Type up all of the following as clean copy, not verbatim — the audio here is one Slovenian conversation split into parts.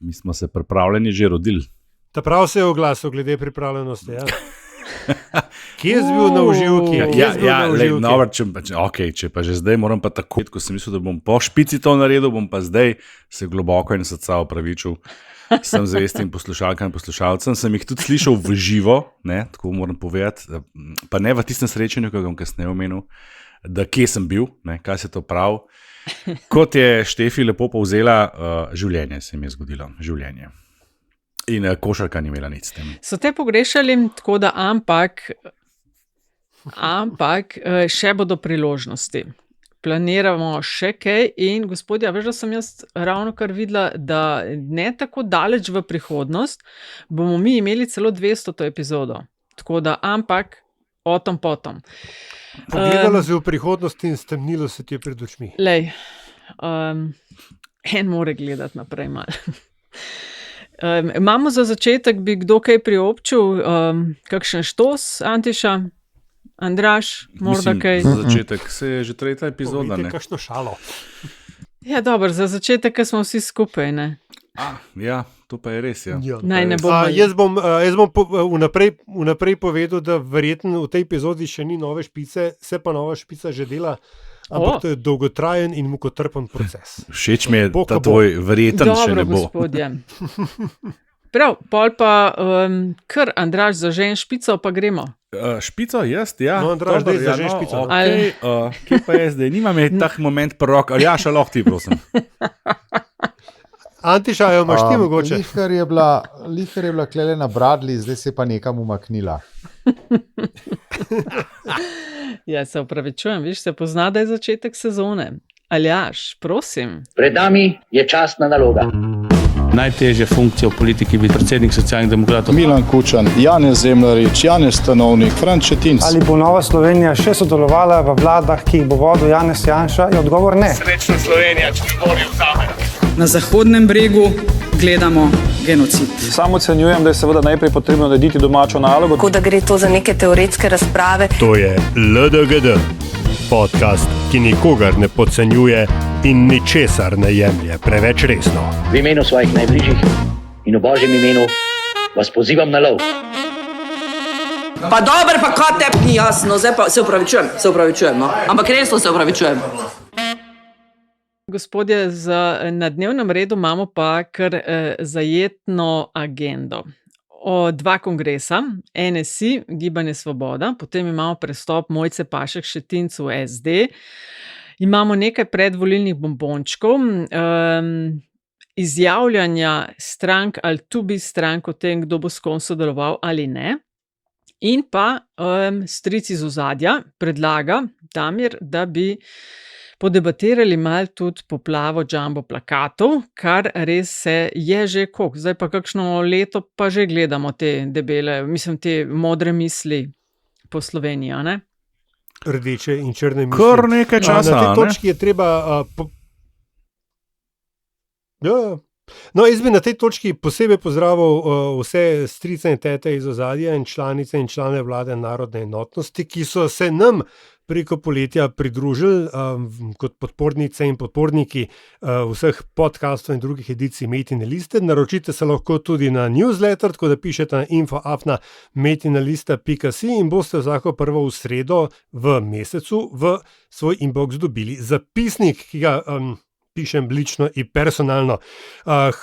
Mi smo se pripravljeni že rodili. Ta prav se je oglasil glede pripravljenosti. Ja. Kje je bil na uživki? Če pa že zdaj moram pa tako, ko sem mislil, da bom po špici to naredil, bom pa zdaj se globoko in srca opravičil. Sem zvestim poslušalkam in poslušalcem, sem jih tudi slišal v živo, ne, tako moram povedati, pa ne v tistem srečanju, ki ga bom kasneje omenil, da kje sem bil, ne, kaj se to pravi. Kot je Štefi lepo povzela, življenje se mi je zgodilo, življenje. In košarka ni imela nič s tem. So te pogrešali, tako da ampak še bodo priložnosti. Planiramo še kaj in gospodja, veš, da sem jaz ravno kar videla, da ne tako daleč v prihodnost bomo mi imeli celo 200. epizodo. Tako da ampak potom. Pogledala si v prihodnost in stemnilo se ti je pred očmi. Lej, en more gledati naprej malo. Imamo za začetek, bi kdo kaj priobčil, kakšen štos, Antiša, Andraž, morda kaj? Za začetek se je že 3. epizoda, Povejte ne? kakšno šalo. Ja, dobro, za začetek, ker smo vsi skupaj, ne? Ja, to pa je res, ja. Naj ne bomo. Jaz bom vnaprej povedal, da verjetno v tej epizodi še ni nove špice, se pa nova špica že dela, ampak to je dolgotrajen in mukotrpen proces. Všeč mi je ta tvoj verjeten še ne bo. Dobro, gospodje. Prav, pol pa kar Andraž zažen špico, pa gremo. Špico, jaz, ja. No, Andraž, Dobro, daj zažen špico. Okay, kje pa je zdaj? Nimam je tak moment prvok, ali ja, še lahko ti, prosim. Antiša, jo imaš ti mogoče? Lihar je bila klele na bradli, zdaj se je pa nekam umaknila. Ja, se opravičujem, viš, se pozna, da je začetek sezone. Aljaž, prosim. Pred nami je častna naloga. Najtežje funkcije v politiki biti predsednik Socialnih demokratov. Milan Kučan, Janez Zemljarič, Janez Stanovnik, Franc Šetinc. Ali bo Nova Slovenija še sodelovala v vladah, ki jih bo vodil Janez Janša? Je odgovor ne. Srečna Slovenija, če ne bori vzamejo. Na Zahodnem bregu gledamo genocid. Sam ocenjujem, da je seveda najprej potrebno narediti domačo nalogo. Tako da gre to za neke teoretske razprave. To je LDGD, podcast, ki nikogar ne podcenjuje in ničesar ne jemlje preveč resno. V imenu svojih najbližjih in v Božjem imenu vas pozivam na lov. Pa dober, pa kot tebi ni jasno, zdaj pa se upravičujem, no. Ampak resno se upravičujem. Gospodje, na dnevnem redu imamo pa kar zajetno agendo. Dva kongresa, NSI, Gibanje Svoboda, potem imamo prestop Mojce Pašek Šetinc v SD, imamo nekaj predvolilnih bombončkov, izjavljanja strank ali tudi strank o tem, kdo bo s kom sodeloval ali ne. In pa stric iz ozadja predlaga Damir, da bi podebatirali malo tudi poplavo jumbo plakatov, kar res se je že koliko. Zdaj pa kakšno leto pa že gledamo te debele, te modre misli po Sloveniji, a ne? Rdeče in črne misli. Kar nekaj časa, na tej točki je treba... No, jaz bi na tej točki posebej pozdravil vse strice in tete iz ozadja in članice in člane vlade Narodne enotnosti, ki so se nam preko poletja pridružili kot podpornice in podporniki vseh podcastov in drugih edicij Metine liste. Naročite se lahko tudi na newsletter, tako da pišete na info@metinalista.si in boste vsako prvo v sredo v mesecu v svoj inbox dobili zapisnik, ki ga pišem lično in personalno.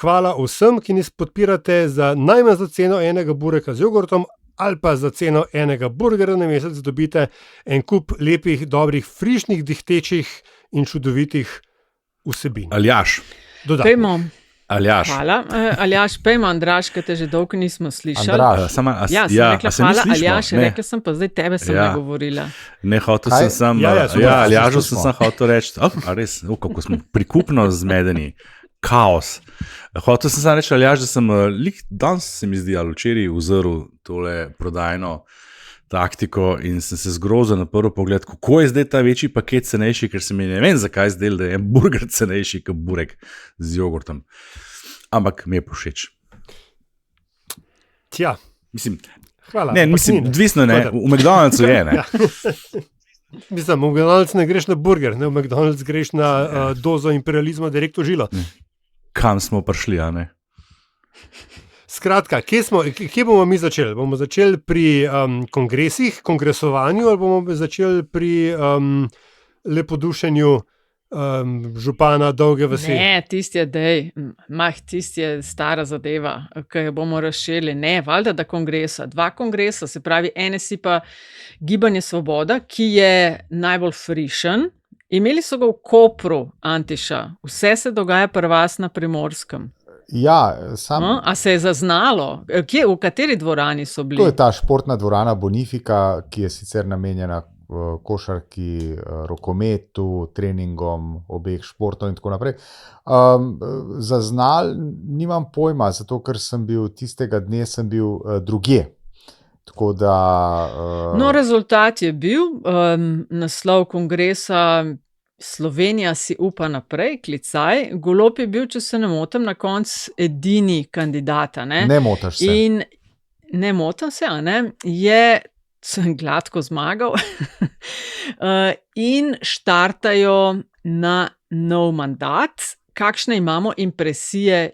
Hvala vsem, ki nas podpirate za najmanj za ceno enega bureka z jogurtom ali pa za ceno enega burgera na mesec dobite en kup lepih, dobrih, frišnih, dihtečih in čudovitih vsebin. Aljaž. Pejmo. Aljaž. Hvala. Aljaž, pejmo, Andraž, ker te že dolgo nismo slišali. Andraž. Sem rekla hvala, Aljaž, rekla sem pa zdaj tebe sem nagovorila. Ne, hotel sem sam, Aljažu sem hotel reči, res, kako smo prikupno zmedeni, kaos. Hotel sem sam reči, Aljaž, da sem danes se mi zdi, ali včeraj uzrl tole prodajno taktiko in sem se zgrozil na prvi pogled, kako je zdaj ta večji paket cenejši, ker se mi ne vem, zakaj zdaj, da je en burger cenejši kot burek z jogurtom. Ampak mi je povšeč. Tja. Mislim, hvala. Ne, mislim, odvisno ne, v McDonald'su je, ne. Ja. Mislim, v McDonald's ne greš na burger, ne, v McDonald's greš na dozo imperializma direkt v žilo. Kam smo prišli, a ne? Skratka, kje bomo mi začeli? Bomo začeli pri kongresih, kongresovanju ali bomo začeli pri lepodušenju župana Dolge vasi? Ne, tisti je stara zadeva, ki jo bomo razširili. Ne, valjda da kongresa. 2 kongresa, se pravi, NSI pa Gibanje Svoboda, ki je najbolj frišen. Imeli so ga v Kopru, Antiša. Vse se dogaja pri vas na Primorskem. Ja, A se je zaznalo? V kateri dvorani so bili? To je ta športna dvorana Bonifika, ki je sicer namenjena košarki, rokometu, treningom obeh športov in tako naprej. Zaznal nimam pojma, zato ker sem bil tistega dne drugje. Tako da... No, rezultat je bil, naslov kongresa Slovenija si upa naprej, klicaj. Golob je bil, če se ne motim, na koncu edini kandidata. Ne motiš se. In ne motim se, je gladko zmagal in štartajo na nov mandat. Kakšne imamo impresije,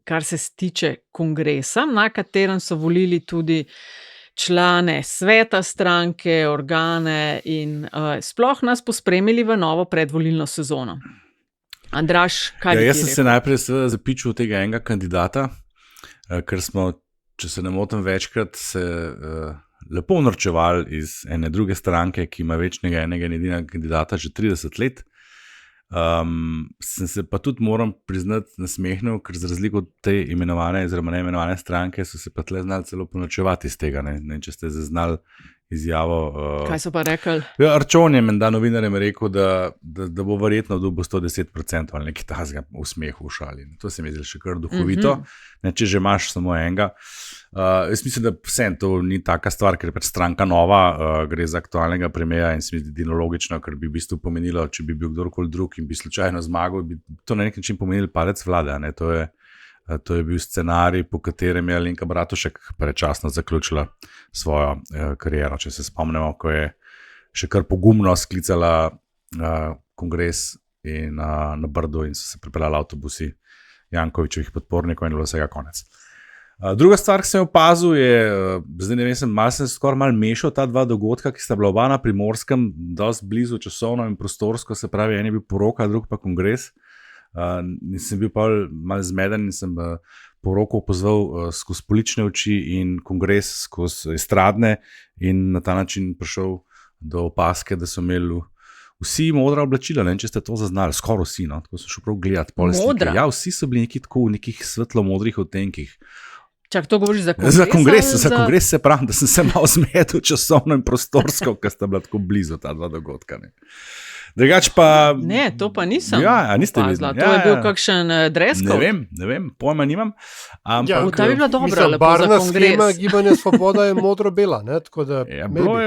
kar se tiče kongresa, na katerem so volili tudi člane sveta stranke, organe in sploh nas pospremili v novo predvolilno sezono. Andraž, kaj bi ti Jaz sem se najprej zapičil tega enega kandidata, ker smo, če se ne motim, večkrat se lepo norčevali iz ene druge stranke, ki ima večnega enega in edinega kandidata že 30 let. Sem se pa tudi, moram priznati, nasmehnil, ker za razliko od te imenovane oziroma neimenovane stranke so se pa tle znali celo ponorčevati iz tega. Ne, če ste zaznali izjavo. Kaj so pa rekli? Ja, Arčon je menda novinarjem rekel, da bo verjetno dobil 110% ali nekaj takega usmehu v šali. To se mi zdi še kar duhovito, ne, če že imaš samo enega. Jaz mislim, da vsem to ni taka stvar, ker je pač stranka nova, gre za aktualnega premiera in se mi zdi logično, ker bi v bistvu pomenilo, če bi bil kdorkoli drug in bi slučajno zmagal, bi to na nek način pomenilo padec vlade. Ne? To je bil scenarij, po katerem je Alenka Bratušek predčasno zaključila svojo kariero. Če se spomnimo, ko je še kar pogumno sklicala kongres in na Brdu in so se pripeljali avtobusi Jankovićevih podpornikov in bilo vsega konec. Druga stvar, ki sem opazil, je, zdaj ne vem, sem skoraj malo mešal ta 2 dogodka, ki sta bila oba na Primorskem, dosti blizu časovno in prostorsko, se pravi, en je bil poroka, drug pa kongres. Nisem bil pa malo zmeden in sem poroko pozval skozi politične oči in kongres skozi estradne in na ta način prišel do opaske, da so imeli vsi modra oblačila, ne vem, če ste to zaznali, skoraj vsi, no, tako so šel prav gledati. Modra? Ja, vsi so bili tako v nekih svetlo-modrih odtenkih. Čak, to govoriš za kongres? Za kongres se pravim, da sem se malo zmedel časovno in prostorsko, ker sta bila tako blizu ta 2 dogodka. Ne. Drugač pa... Ne, to pa nisem niste opazila. To je bil kakšen dreskov? Ne vem, pojma nimam. Ta bi bila dobra, lepo za barvna kongres. shema Gibanja Svoboda je modro-bela. Tako da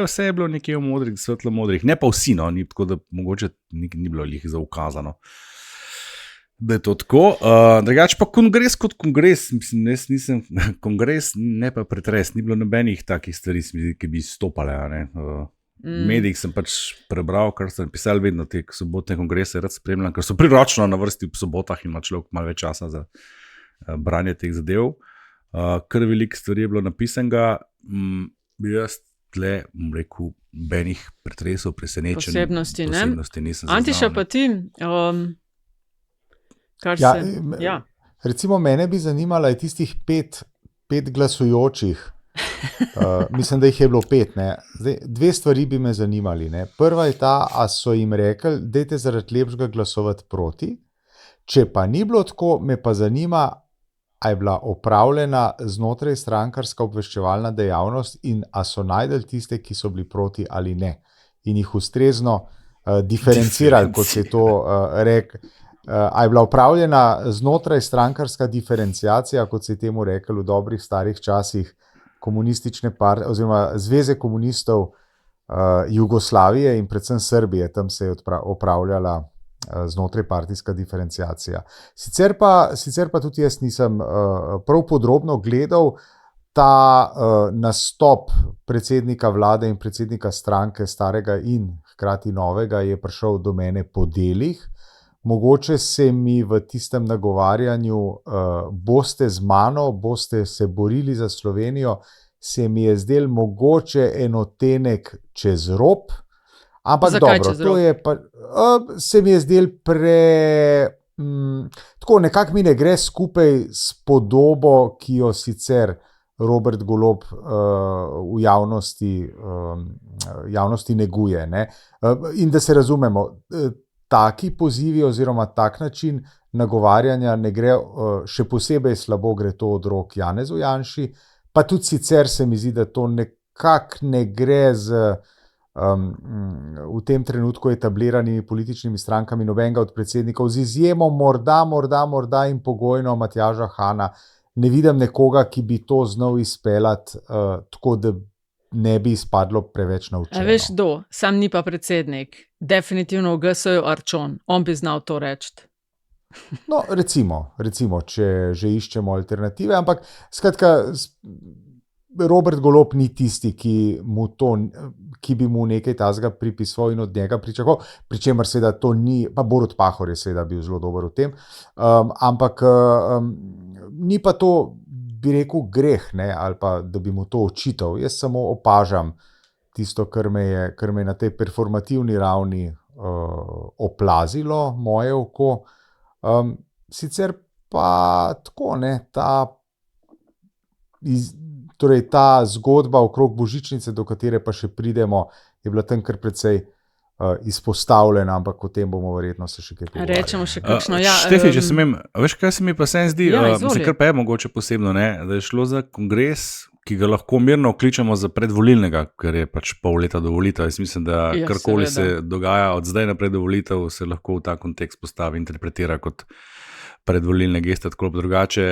Vse je bilo nekje v modrih, svetlo-modrih. Ne pa vsi, no, tako da mogoče ni bilo lih zaukazano, da je to tako. Drugač pa kongres kot kongres, mislim, jaz nisem kongres, ne pa pretres, ni bilo nobenih takih stvari, ki bi stopale. V medijih sem pač prebral, kar sem pisal vedno, te sobotne kongrese rad spremljam, ker so priročno na vrsti v sobotah in ima človek malo več časa za branje teh zadev. Kar veliko stvari je bilo napisanega, bi jaz tle, rekel, benih pretresov, presenečenj. Posebnosti nisem zaznal. Antiša, pa ti... Recimo mene bi zanimala je tistih 5 glasujočih, mislim, da jih je bilo 5. Ne? Zdaj, 2 stvari bi me zanimali. Ne? Prva je ta, a so jim rekli, dajte zaradi lepšega glasovati proti. Če pa ni bilo tako, me pa zanima, a je bila opravljena znotraj strankarska obveščevalna dejavnost in a so najdeli tiste, ki so bili proti ali ne. In jih ustrezno diferencirali, kot se je to rekel. A je bila upravljena znotraj strankarska diferenciacija, kot se je temu rekel v dobrih starih časih komunistične oziroma Zveze komunistov Jugoslavije in predvsem Srbije, tam se je opravljala znotraj partijska diferenciacija. Sicer pa tudi jaz nisem prav podrobno gledal ta nastop predsednika vlade in predsednika stranke starega in hkrati novega je prišel do mene po delih. mogoče se mi v tistem nagovarjanju, boste z mano, boste se borili za Slovenijo, se mi je zdel mogoče en odtenek čez rob, ampak Zakaj dobro, čez to rob? je pa, se mi je zdel tako nekako mi ne gre skupaj s podobo, ki jo sicer Robert Golob v javnosti neguje. Ne? In da se razumemo, taki pozivi oziroma tak način nagovarjanja ne gre, še posebej slabo gre to od rok Janezu Janši, pa tudi sicer se mi zdi, da to nekako ne gre v tem trenutku etabliranimi političnimi strankami nobenega od predsednikov, z izjemo morda in pogojno Matjaža Hana. Ne vidim nekoga, ki bi to znal izpeljati tako, da ne bi izpadlo preveč naučeno. Veš, kdo? Sam ni pa predsednik. Definitivno v GS-ju Arčon. On bi znal to reči. No, recimo, če že iščemo alternative, ampak skratka, Robert Golob ni tisti, ki bi mu nekaj tazga pripisoval in od njega pričakoval, pri čemer seveda to ni, pa Borut Pahor je seveda bil zelo dober v tem, ampak ni pa to, bi rekel, greh, ne, ali pa da bi mu to očital. Jaz samo opažam tisto, kar me je na tej performativni ravni oplazilo moje oko. Sicer pa tako, ne, ta zgodba okrog božičnice, do katere pa še pridemo, je bila tam kar precej izpostavljena, ampak o tem bomo verjetno se še kaj pogovarjali. Rečemo še kakšno. Štefi, če se veš, kaj se mi pa sen zdi, izvoli. kar pa je mogoče posebno, ne, da je šlo za kongres, ki ga lahko mirno kličemo za predvolilnega, ker je pač pol leta do volitev. Jaz mislim, da karkoli se dogaja od zdaj naprej do volitev, se lahko v ta kontekst postavi, interpretira kot predvolilne geste, tako drugače.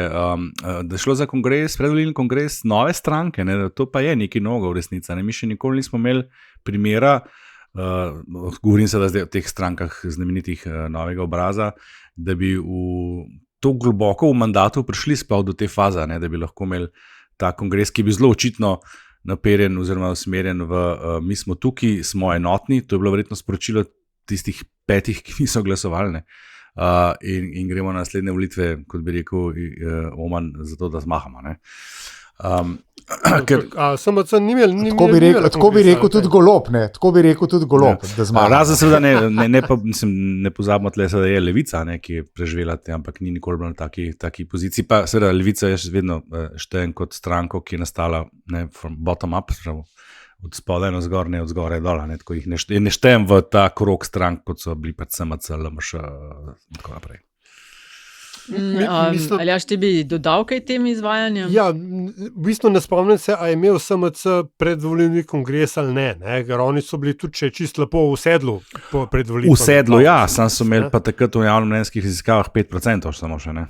Da je šlo za kongres, predvolilni kongres nove stranke, ne, to pa je nekaj novega v resnici. Mi še nikoli nismo imeli primera, govorim se da zdaj o teh strankah znamenitih novega obraza, da bi to globoko v mandatu prišli sploh do te faze, ne, da bi lahko imeli ta kongres, ki bi zelo očitno naperjen oziroma usmerjen v mi smo tukaj, smo enotni, to je bilo verjetno sporočilo tistih 5, ki niso glasovali, ne. In gremo na naslednje volitve, kot bi rekel Oman, zato da zmahamo. Ne. SMC ni imel tako bi rekel tudi Golob, ne? Tako bi rekel tudi Golob, da zmaga. Razen seveda ne pozabimo tle, da je Levica, ne, ki je preživela te, ampak ni nikoli bila na taki poziciji. Pa seveda Levica je še vedno štejem kot stranko, ki je nastala from bottom up, od spodaj na zgor, ne od zgoraj dol, ne, tako jih ne štejem v ta krog strank, kot so bili pač SMC, LMŠ in tako naprej. Aljaž, ti bi dodal kaj tem izvajanjem? Ja, v bistvu ne spomnim se, a je imel SMC predvolilni kongres ali ne, ker oni so bili tudi še čisto lepo v sedlu po predvolitvi. V sedlu, ja, sam so imeli pa takrat v javnomnenjskih raziskavah 5% samo še, ne?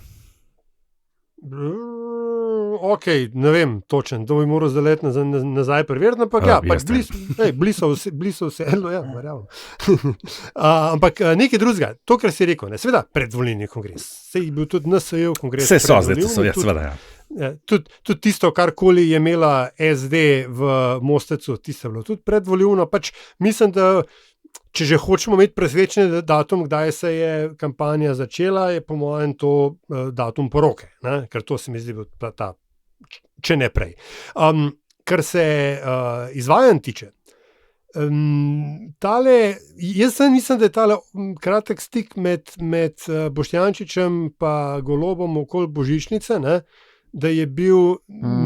Ok, ne vem točen, to bi moral zdaj let nazaj preveriti, ampak pač bili so v sedlu, ja, verjamem. Ampak nekaj drugega, to, kar si rekel, ne, seveda predvolilni kongres, sej je bil tudi NSJ kongres. Vse so, zdaj so, seveda, ja. Tudi tisto, karkoli je imela SD v Mostecu, tisto je bilo tudi predvolilno, pač mislim, da če že hočemo imeti presvečen datum, kdaj se je kampanja začela, je po mojem to datum poroke, ne? Ker to se mi zdi ta, če ne prej. Kar se izvajanj tiče, jaz mislim, da je tale kratek stik med Boštjančičem pa Golobom okoli božičnice, ne? Da je bil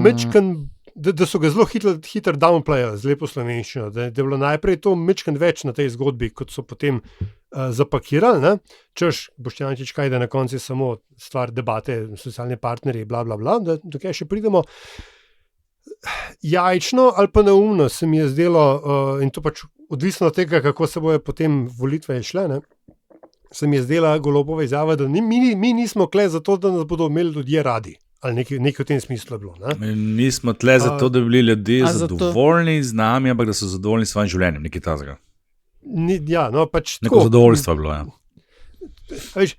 mečken, da so ga zelo hitro downplayali z lepo slovenščino, da je bilo najprej to mečken več na tej zgodbi, kot so potem zapakirali, ne? Češ, Boštjančič, kaj da na koncu je samo stvar debate, socialni partnerji, bla, bla, bla, da tukaj še pridemo. Jajčno ali pa neumno se mi je zdelo, in to pač odvisno od tega, kako se bojo potem volitve šle, ne? Se mi je zdela Golobova izjava, da mi nismo kle zato, da nas bodo imeli ljudje radi. Ali nekaj v tem smislu je bilo. Ne? Nismo tle zato, da bi bili ljudje zadovoljni z nami, ampak da so zadovoljni s svojim življenjem, nekaj tazga. Ja, no, pač neko zadovoljstvo je bilo, ja. Veš,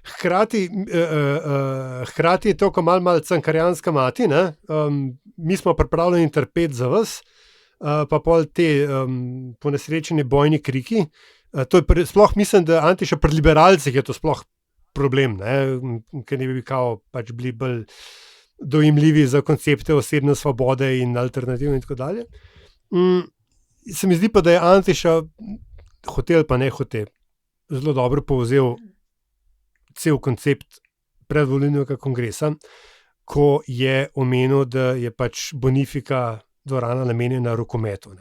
hkrati je to, ko malo cankarjanska mati, ne? Mi smo pripravljeni trpeti za vas, pa pol te ponesrečeni bojni kriki. To je sploh, mislim, da Antiša pri liberalcih je to sploh problem, ker ne bi pač bili bolj dojemljivi za koncepte osebne svobode in alternative in tako dalje. Se mi zdi pa, da je Antiša hotel pa ne hotel zelo dobro povzel cel koncept predvolilnega kongresa, ko je omenil, da je pač Bonifika dvorana namenjena rokometu.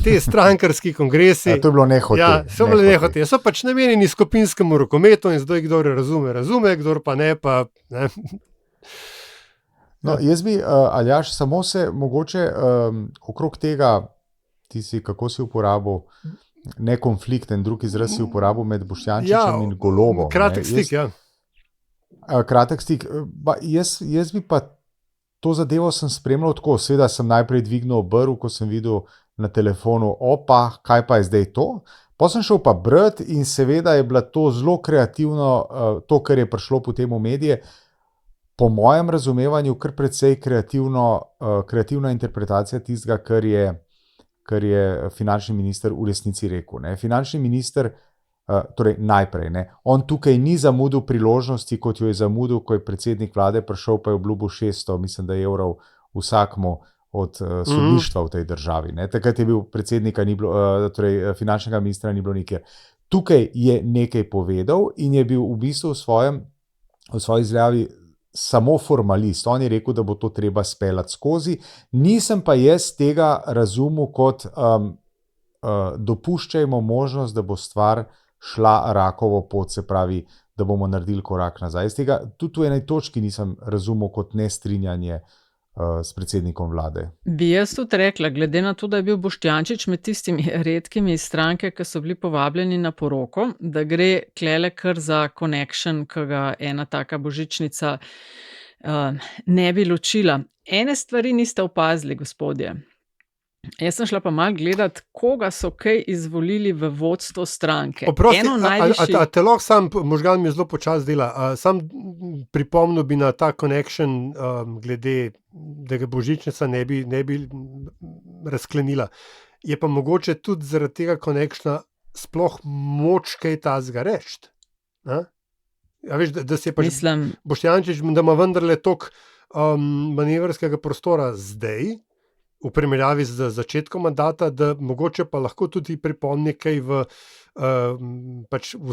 Te strankarski kongresi to je bilo nehote. So bili nehote. So pač namenjeni skupinskemu rokometu in zdaj kdor razume, kdor pa ne, pa ne. No, jaz bi, Aljaž, samo se mogoče okrog tega, kako si uporabil nekonflikten, drug izraz si uporabil med Boštjančičem in Golobom. Kratek stik, Kratek stik. Jaz bi pa to zadevo sem spremljal tako, seveda sem najprej dvignil obrv, ko sem videl na telefonu, kaj pa je zdaj to? Pa sem šel pa brati in seveda je bila to zelo kreativno, to, kar je prišlo potem v medije, po mojem razumevanju kar precej kreativna interpretacija tistega, kar je finančni minister v resnici rekel. Finančni minister, torej najprej, on tukaj ni zamudil priložnosti, kot jo je zamudil, ko je predsednik vlade prišel, pa je obljubil 600, mislim, da evrov vsakmu od sodništva v tej državi. Takrat je bil predsednika, torej finančnega ministra ni bilo nikjer. Tukaj je nekaj povedal in je bil v bistvu v svoji izjavi samo formalist. On je rekel, da bo to treba speljati skozi. Nisem pa jaz tega razumel kot dopuščajmo možnost, da bo stvar šla rakovo pot, se pravi, da bomo naredili korak nazaj. Z tega tudi v eni točki nisem razumel kot nestrinjanje s predsednikom vlade. Bi jaz tudi rekla, glede na to, da je bil Boštjančič med tistimi redkimi iz stranke, ki so bili povabljeni na poroko, da gre tlele kar za connection, ki ga ena taka božičnica ne bi ločila. Ene stvari niste opazili, gospodje. Jaz sem šla pa malo gledat, koga so kaj izvolili v vodstvo stranke. Oprosti, a te lahko sam, možgan mi je zelo počas dela, sam pripomnil bi na ta connection glede, da ga božičnica ne bi razklenila. Je pa mogoče tudi zaradi tega connectiona sploh moč kaj tazga reči. A veš, da se je pač Boštjančič, da ima vendarle toliko manevrskega prostora zdaj, v primerjavi z začetkom mandata, da mogoče pa lahko tudi pripomni kaj v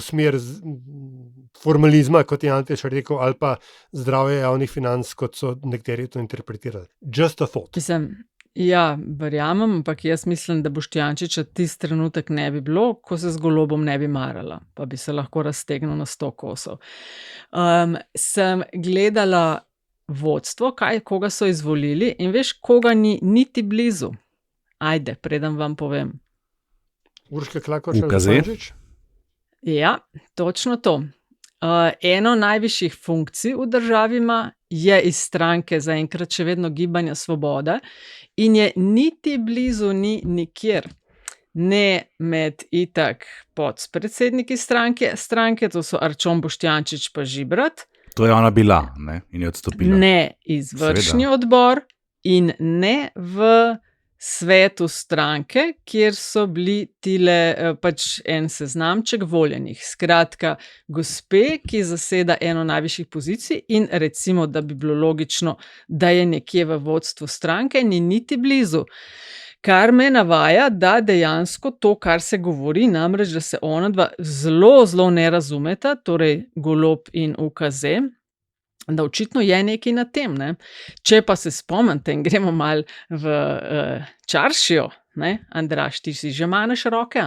smer formalizma, kot je Antiš rekel, ali pa zdravje javnih financ, kot so nekateri to interpretirali. Just a thought. Verjamem, ampak jaz mislim, da Boštjančiča tisti trenutek ne bi bilo, ko se z Golobom ne bi marala, pa bi se lahko raztegnil na 100 kosov. Sem gledala vodstvo, koga so izvolili in veš, koga ni niti blizu. Ajde, preden vam povem. Urška Klakočar Zupančič? Ja, točno to. Eno najvišjih funkcij v državi ima, je iz stranke zaenkrat še vedno Gibanja Svobode in je niti blizu ni nikjer. Ne med itak podpredsedniki stranke, to so Arčon, Boštjančič pa Žibrat. To je ona bila, in je odstopila. Ne izvršni odbor in ne v svetu stranke, kjer so bili tile pač en seznamček voljenih. Skratka, gospe, ki zaseda eno najvišjih pozicij in recimo, da bi bilo logično, da je nekje v vodstvu stranke, ni niti blizu. Kar me navaja, da dejansko to, kar se govori, namreč, da se ona dva zelo, zelo ne razumeta, torej Golob in UKZ, da očitno je nekaj na tem. Če pa se spomnite in gremo mal v čaršijo, Andraž, ti si že manjš roke,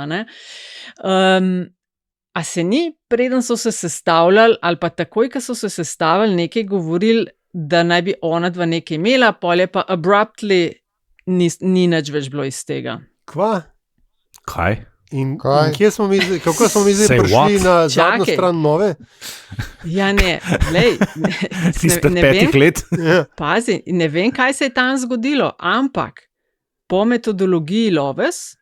a se ni, preden so se sestavljali, ali pa takoj, ko so se sestavljali, nekaj govorili, da naj bi ona dva nekaj imela, pol je pa abruptly ni nič več bilo iz tega. Kaj? In kje smo mi, kako smo mi zdaj prišli na zadnjo stran Nove? Ja, ne, lej. Izpred 5 let. Pazi, ne vem, kaj se je tam zgodilo, ampak po metodologiji Loves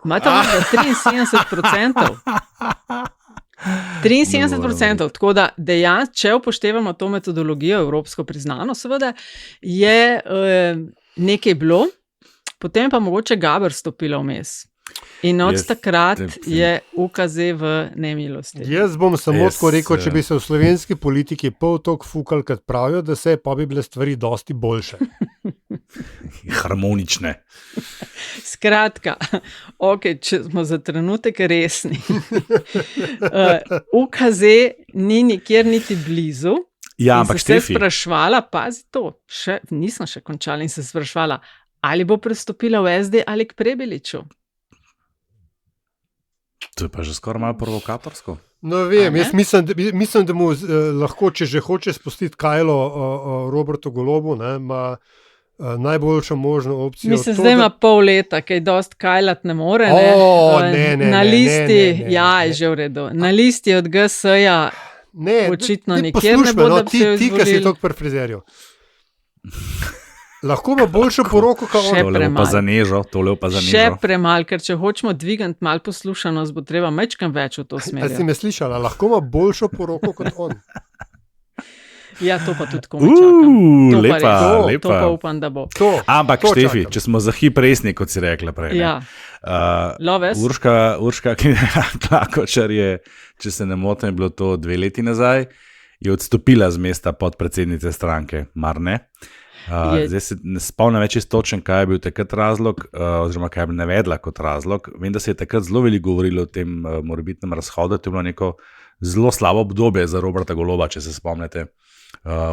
ima tam 73%. 73%, tako da dejansko, če upoštevamo to metodologijo, evropsko priznano, seveda, je nekaj bilo, potem pa mogoče Gaber stopila vmes. In od takrat je UKZ v nemilosti. Jaz bom samo tako rekel, če bi se v slovenski politiki pol toliko fukali, kot pravijo, da se pa bi bile stvari dosti boljše. Harmonične. Skratka, če smo za trenutek resni. UKZ ni nikjer niti blizu. Ja, ampak se Štefi. Sprašvala, pazi to, nisem še končala in se sprašvala, ali bo prestopila v SD ali k Prebiliču. To je pa že skoraj malo provokatorsko. No, vem, jaz mislim, da mu lahko, če že hoče spustiti kajlo Robertu Golobu, ima najboljšo možno opcijo. Mislim, zdaj ima pol leta, kaj dost kajlat ne more. Na listi, je že v redu. Na listi od GS-ja očitno nikjer ne bo, da bi se jo izvolili. Ti, ki si toliko pri frizerju. Lahko ima boljšo poroko, kot on. Tole pa zanežo. Še premal, ker če hočemo dvigant malo poslušanost, bo treba mečkam več v to smer. Si me slišala, lahko ima boljšo poroko, kot on. Ja, to pa tudi komaj čakam. Lepa. To pa upam, da bo. Ampak Štefi, če smo za hip resni, kot si rekla prej. Ja. Loves. Urška Klakočar je, če se ne motim, je bilo to 2 leti nazaj, je odstopila z mesta podpredsednice stranke, mar ne? Zdaj se ne spomnim več točen, kaj je bil takrat razlog, oziroma kaj je navedla kot razlog. Vem, da se je takrat zelo veliko govorilo o tem morebitnem razhodu, to je bilo neko zelo slabo obdobje za Roberta Goloba, če se spomnite.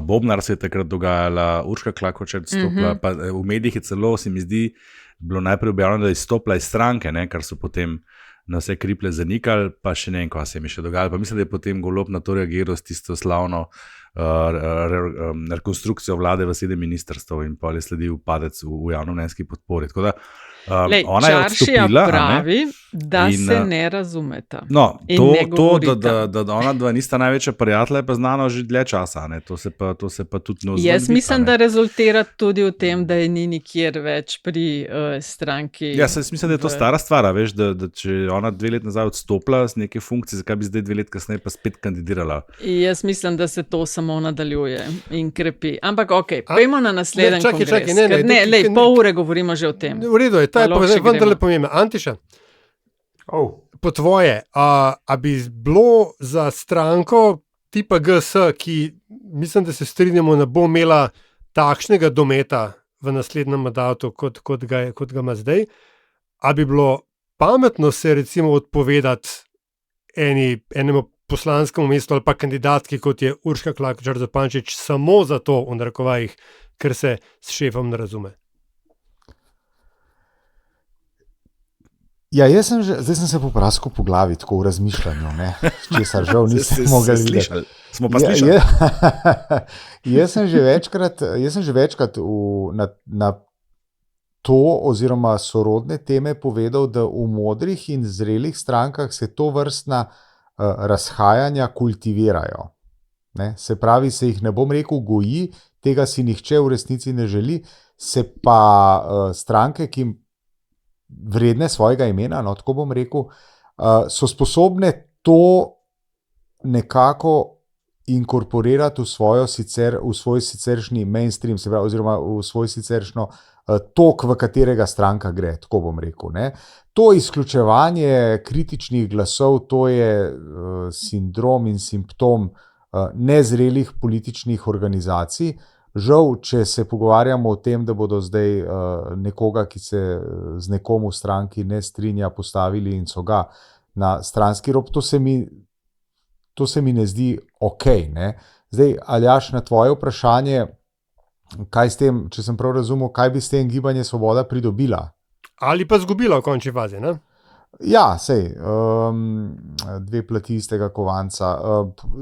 Bobnar se je takrat dogajala, Urška Klakočar odstopila, pa v medijih je celo, se mi zdi, bilo najprej objavljeno, da je izstopila iz stranke, kar so potem na vse kriple zanikali, pa še ne vem, kaj se mi še dogajalo. Pa mislim, da je potem Golob na to reagiral s tisto slavno rekonstrukcijo vlade v 7 ministrstv in pa je sledil padec v javnomnenjski podpori. Tako da ona je odstopila. Pravi, da se ne razumeta. No, da ona dva nista največja prijatelja, je pa znano že dlje časa. To se pa tudi ne ozvodi. Jaz mislim, da rezultira tudi v tem, da je ni nikjer več pri stranki. Ja, mislim, da je to stara stvar, veš, da če ona 2 let nazaj odstopila z neke funkcije, zakaj bi zdaj 2 let kasneje pa spet kandidirala? Jaz mislim, da se to samo nadaljuje in krepi. Ampak pojmo na naslednji kongres. Čakaj, pol ure govorimo že o tem. V redu je, ta je pa vendarle pomembna. Antiša, po tvoje, a bi bilo za stranko tipa GS, ki mislim, da se strinjamo, ne bo imela takšnega dometa v naslednjem mandatu, kot ga ima zdaj, a bi bilo pametno se recimo odpovedati enemu poslanskemu mestu ali pa kandidatki, kot je Urška Klakočar Zupančič, samo zato, v narekovajih, ker se s šefom ne razume. Ja, zdaj sem se popraskal po glavi, tako v razmišljanju, česar žal nisem mogel videti. Smo pa slišali. Jaz sem že večkrat na to oziroma sorodne teme povedal, da v modrih in zrelih strankah se to vrstna razhajanja kultivirajo. Se pravi, se jih ne bom rekel goji, tega si nihče v resnici ne želi, se pa stranke, ki vredne svojega imena, tako bom rekel, so sposobne to nekako inkorporirati v svoj siceršnji mainstream, se pravi, oziroma v svoj siceršno tok, v katerega stranka gre, tako bom rekel. To izključevanje kritičnih glasov, to je sindrom in simptom nezrelih političnih organizacij. Žal, če se pogovarjamo o tem, da bodo zdaj nekoga, ki se z nekom v stranki ne strinja, postavili in so ga na stranski rob, to se mi ne zdi okej. Zdaj, Aljaž, na tvoje vprašanje, kaj s tem, če sem prav razumel, kaj bi s tem Gibanje Svoboda pridobila? Ali pa zgubila v končni fazi, ne? Ja, sej, 2 plati istega kovanca.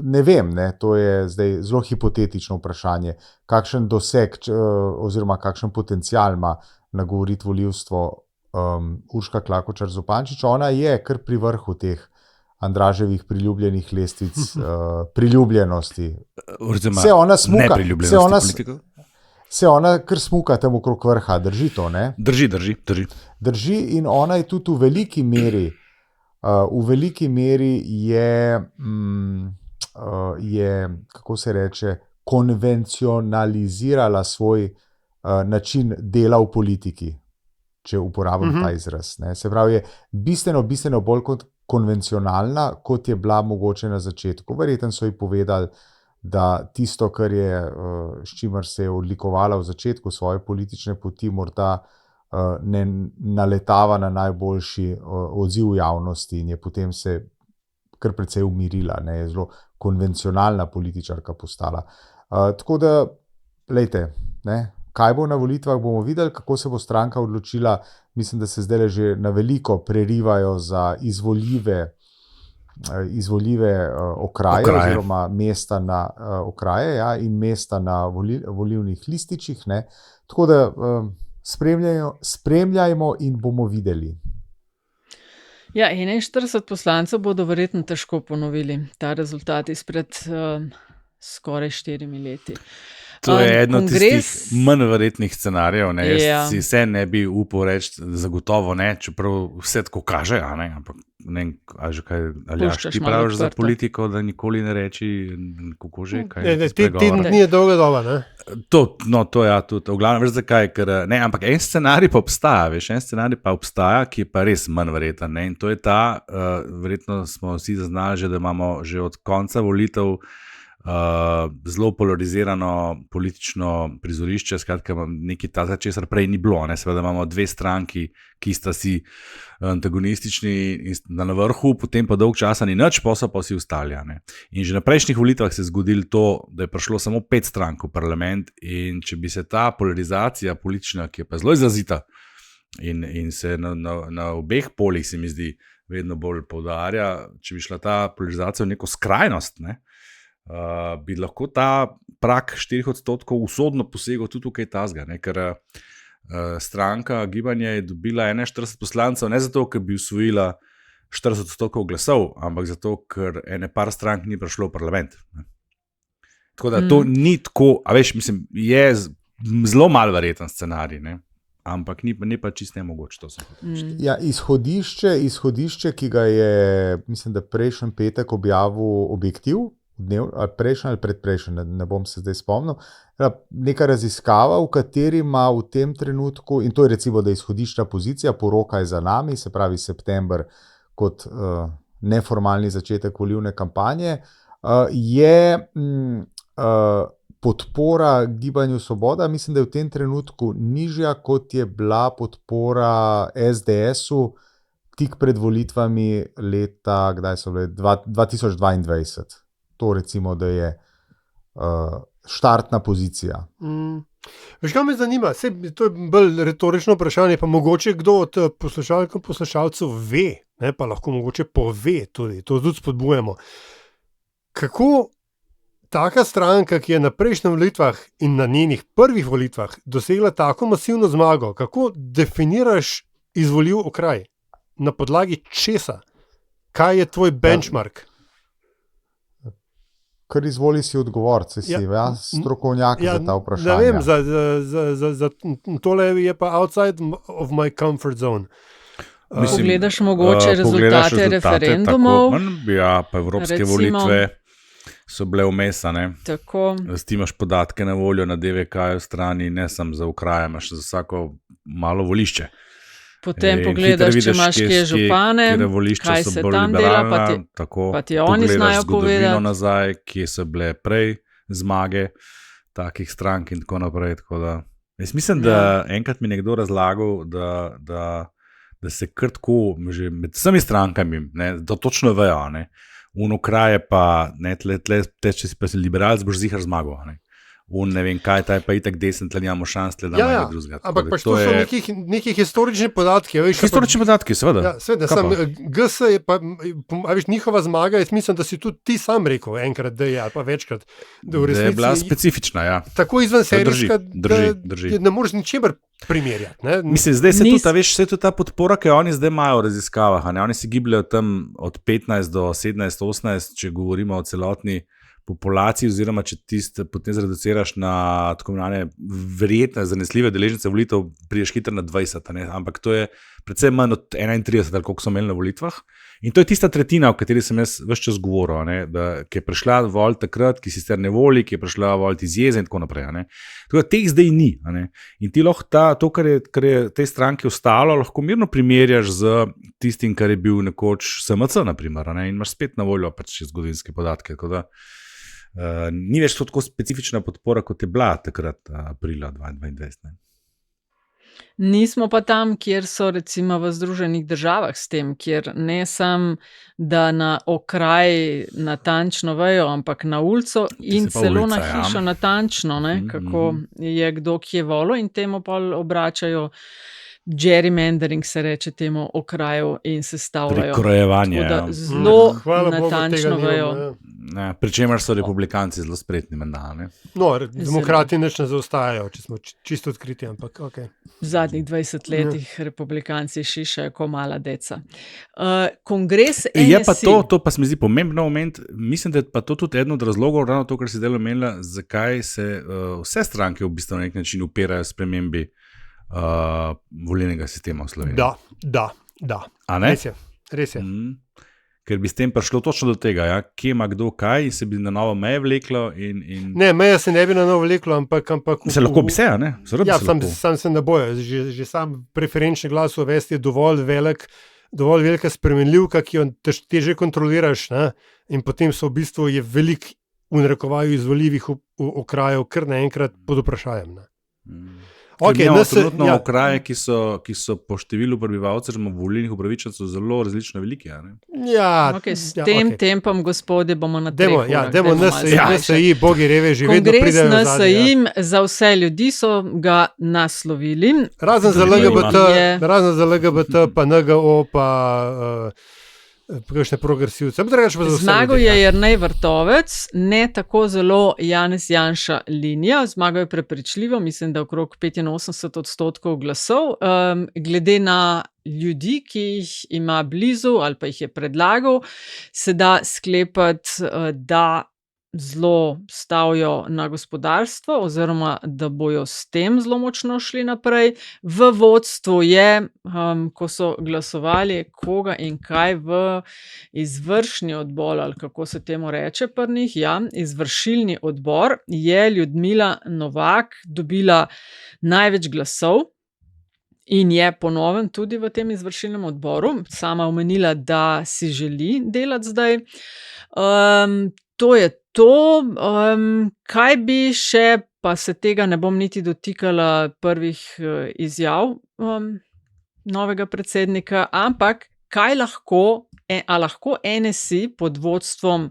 Ne vem, to je zdaj zelo hipotetično vprašanje. Kakšen doseg oziroma kakšen potencial ima nagovoriti volivstvo Urška Klakočar Zupančič? Ona je kar pri vrhu teh Andraževih priljubljenih lestvic priljubljenosti. Se ona smuka, nepriljubljenosti politikov? Se ona kar smuka tam okrog vrha, drži to, ne? Drži. Drži in ona je tudi v veliki meri je, kako se reče, konvencionalizirala svoj način dela v politiki. če uporabim ta izraz. Ne. Se pravi, je bistveno bolj konvencionalna, kot je bila mogoče na začetku. Verjetno so ji povedali, da tisto, kar je, s čimer se je odlikovala v začetku svoje politične poti, morda ne naletava na najboljši odziv javnosti in je potem se kar precej umirila, ne, je zelo konvencionalna političarka postala. Tako da, glejte, ne, kaj bo na volitvah, bomo videli, kako se bo stranka odločila. Mislim, da se zdaj že na veliko prerivajo za izvoljive okraje oziroma mesta na okraje, ja, in mesta na volilnih lističih. Ne. Tako da spremljajmo in bomo videli. Ja, 41 poslancev bodo verjetno težko ponovili ta rezultat izpred skoraj 4 leti. To je eno tistih manj verjetnih scenarijev. Ne? Jaz si se ne bi upal reči, zagotovo ne, čeprav vse tako kaže, ne? Ampak ne vem, Aljaž, ti praviš za politiko, da nikoli ne reči, kako že, kaj je spregovor. Teden dni je dolga doba, ne? To ja, tudi. V glavnem, veš zakaj, ker ne, ampak en scenarij pa obstaja, ki je pa res manj verjeten, ne? In to je ta, verjetno smo vsi zaznali že, da imamo že od konca volitev zelo polarizirano politično prizorišče, skratka nekaj tazga, česar prej ni bilo, ne? Seveda imamo dve stranki, ki sta si antagonistični na vrhu, potem pa dolg časa ni nič, pa so pa vsi ostali. In že na prejšnjih volitvah se je zgodilo to, da je prišlo samo 5 strank v parlament, in če bi se ta polarizacija politična, ki je pa zelo izrazita in se na obeh polih, se mi zdi, vedno bolj poudarja, če bi šla ta polarizacija v neko skrajnost, ne? Bi lahko ta prak 4% usodno posegel tudi tukaj tazga, ne? Ker stranka Gibanje je dobila 41 poslancev, ne zato, ker bi usvojila 40% glasov, ampak zato, ker ene par strank ni prišlo v parlament. Ne? Tako da to ni tako, a veš, mislim, je zelo malo verjeten scenarij, ne? Ampak ni pa čisto nemogoče to. Ja, izhodišče, ki ga je, mislim, da prejšnji petek objavil Objektiv, ali prejšnji ali predprejšnji, ne bom se zdaj spomnil, neka raziskava, v kateri ima v tem trenutku, in to je recimo, da je izhodiščna pozicija, poroka je za nami, se pravi september kot neformalni začetek volilne kampanje, je podpora Gibanju Svoboda, mislim, da je v tem trenutku nižja, kot je bila podpora SDS-u tik pred volitvami leta, kdaj so bile, 2022. To recimo, da je štartna pozicija. Veš, kaj me zanima? To je bolj retorično vprašanje, pa mogoče kdo od poslušalk in poslušalcev ve, ne, pa lahko mogoče pove tudi, to tudi spodbujamo. Kako taka stranka, ki je na prejšnjih volitvah in na njenih prvih volitvah dosegla tako masivno zmago, kako definiraš izvoljiv okraj? Na podlagi česa? Kaj je tvoj benchmark? Kar izvoli si odgovor, si strokovnjak za ta vprašanja. Ne vem, za tole je pa outside of my comfort zone. Pogledaš mogoče rezultate referendumov. Ja, pa evropske volitve so bile vmesane. Tako. Ti imaš podatke na voljo na DVK-ju strani, ne samo za okraje, imaš za vsako malo volišče. Potem pogledaš, če imaš kje župane, kaj se tam dela, pa ti oni znajo povedati. Nazaj, kje so bile prej zmage takih strank in tako naprej. Tako da, jaz mislim, da enkrat mi nekdo razlagal, da se kar tako že med vsemi strankami, ne, da točno vejo, ne, kraj je pa, ne, če si pa si liberalc, boš zihar zmagal, ne. Ne vem kaj, ta je pa itak desen, tle nimamo šans, tle da manjega drugega. Ampak pač to so neki historični podatki. Historični podatki, seveda. Ja, seveda, GS je pa, njihova zmaga, jaz mislim, da si tudi ti sam rekel enkrat, da je, ali pa večkrat, da v resnici je bila specifična, ja. Tako izvenserijska, da ne moreš ničemer primerjati. Ne? Mislim, zdaj se tudi ta podpora, ki oni zdaj imajo v raziskavah, ne? Oni se gibljajo tam od 15 do 17, 18, če govorimo o celotni populaciji, oziroma če tiste potem zreduciraš na tako imenovane verjetne, zanesljive deležnice volitev, prideš hitro na 20, ne? Ampak to je predvsem manj od 31, ali koliko so imeli na volitvah. In to je tista tretjina, o kateri sem jaz ves čas govoril, ki je prišla voliti takrat, ki sicer ne voli, ki je prišla voliti iz jeze in tako naprej. Tako da teh zdaj ni. In ti lahko to, kar je tej stranki ostalo, lahko mirno primerjaš z tistim, kar je bil nekoč SMC, naprimer, in imaš spet na voljo pač zgodovinske podatke. Tako da ni več tako specifična podpora, kot je bila takrat aprila 2022. Nismo pa tam, kjer so recimo v Združenih državah s tem, kjer ne sam, da na okraj natančno vejo, ampak na ulico in celo na hišo natančno, kako je kdo kje volil in temu pa obračajo gerrymandering, se reče temu okraju in sestavljajo. Prikrojevanje. Tako da zelo natančno vejo. Pričemer so republikanci zelo spretni menda. No, demokrati nič ne zaostajajo, če smo čisto odkriti, ampak ok. V zadnjih 20 letih republikanci šišajo ko mala deca. Kongres NSI... Je pa to pa se mi zdi pomemben moment, mislim, da je pa to tudi eden od razlogov, ravno to, kar si delo omenila, zakaj se vse stranke v bistvu na nek način upirajo spremembi volilnega sistema v Sloveniji. Da. A ne? Res je. Ker bi s tem prišlo točno do tega, kje ima kdo kaj in se bi na novo meje vleklo. Ne, meja se ne bi na novo vleklo, ampak se lahko bi se, ne? Sam se ne bojo. Že sam preferenčni glas uvesti je dovolj velika spremenljivka, ki jo teže kontroliraš, in potem so v bistvu je veliko v narekovaju izvoljivih okrajev kar naenkrat pod vprašajem. Imamo trenutno okraje, ki so po številu prebivalcev, oziroma volilnih upravičencev zelo različno veliki. S tem tempom, gospodje, bomo na treh urah. Demo NSI, bogi reveži, vedno pridejo nazadnje. Kongres NSI za vse ljudi so ga naslovili. Razen za LGBT, pa NGO, pa kakšne progresivce. Zmagal je Jernej Vrtovec, ne tako zelo Janez Janša linija, zmagal je prepričljivo, mislim, da okrog 85% glasov. Glede na ljudi, ki jih ima blizu ali pa jih je predlagal, se da sklepati, da zelo stavijo na gospodarstvo oziroma da bojo s tem zelo močno šli naprej. V vodstvu je, ko so glasovali koga in kaj v izvršni odbor, ali kako se temu reče pri njih, izvršilni odbor, je Ljudmila Novak dobila največ glasov in je ponovno tudi v tem izvršilnem odboru. Sama omenila, da si želi delati zdaj. To je to, kaj bi še, pa se tega ne bom niti dotikala prvih izjav novega predsednika, ampak kaj lahko NSI pod vodstvom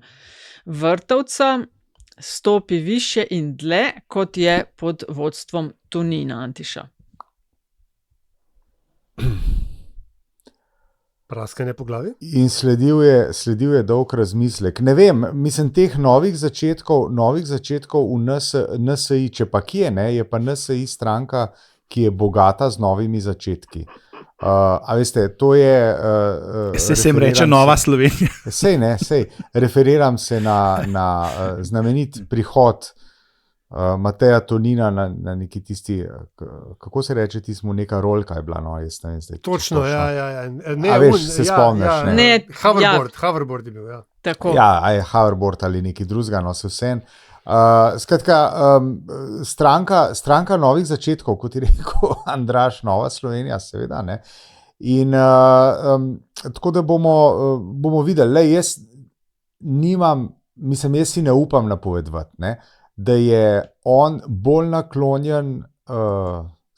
Vrtovca stopi više in dlje, kot je pod vodstvom Tonina Antiša. Praskanje po glavi. In sledil je dolg razmislek. Ne vem, mislim, teh novih začetkov v NSI, če pa kje, je pa NSI stranka, ki je bogata z novimi začetki. A veste, to je... Se jim reče Nova Slovenija. Sej. Referiram se na znamenit prihod Mateja Tonina na neki tisti, kako se reče, tismu neka rolka je bila, jaz ne vem zdaj. Točno. A veš, se spomniš, ne? Hoverboard je bil, Tako. A je hoverboard ali neki drugega, se vsem. Skratka, stranka novih začetkov, kot je rekel Andraž, Nova Slovenija, seveda, ne? In tako da bomo videli, jaz si ne upam napovedovati, ne? Da je on bolj naklonjen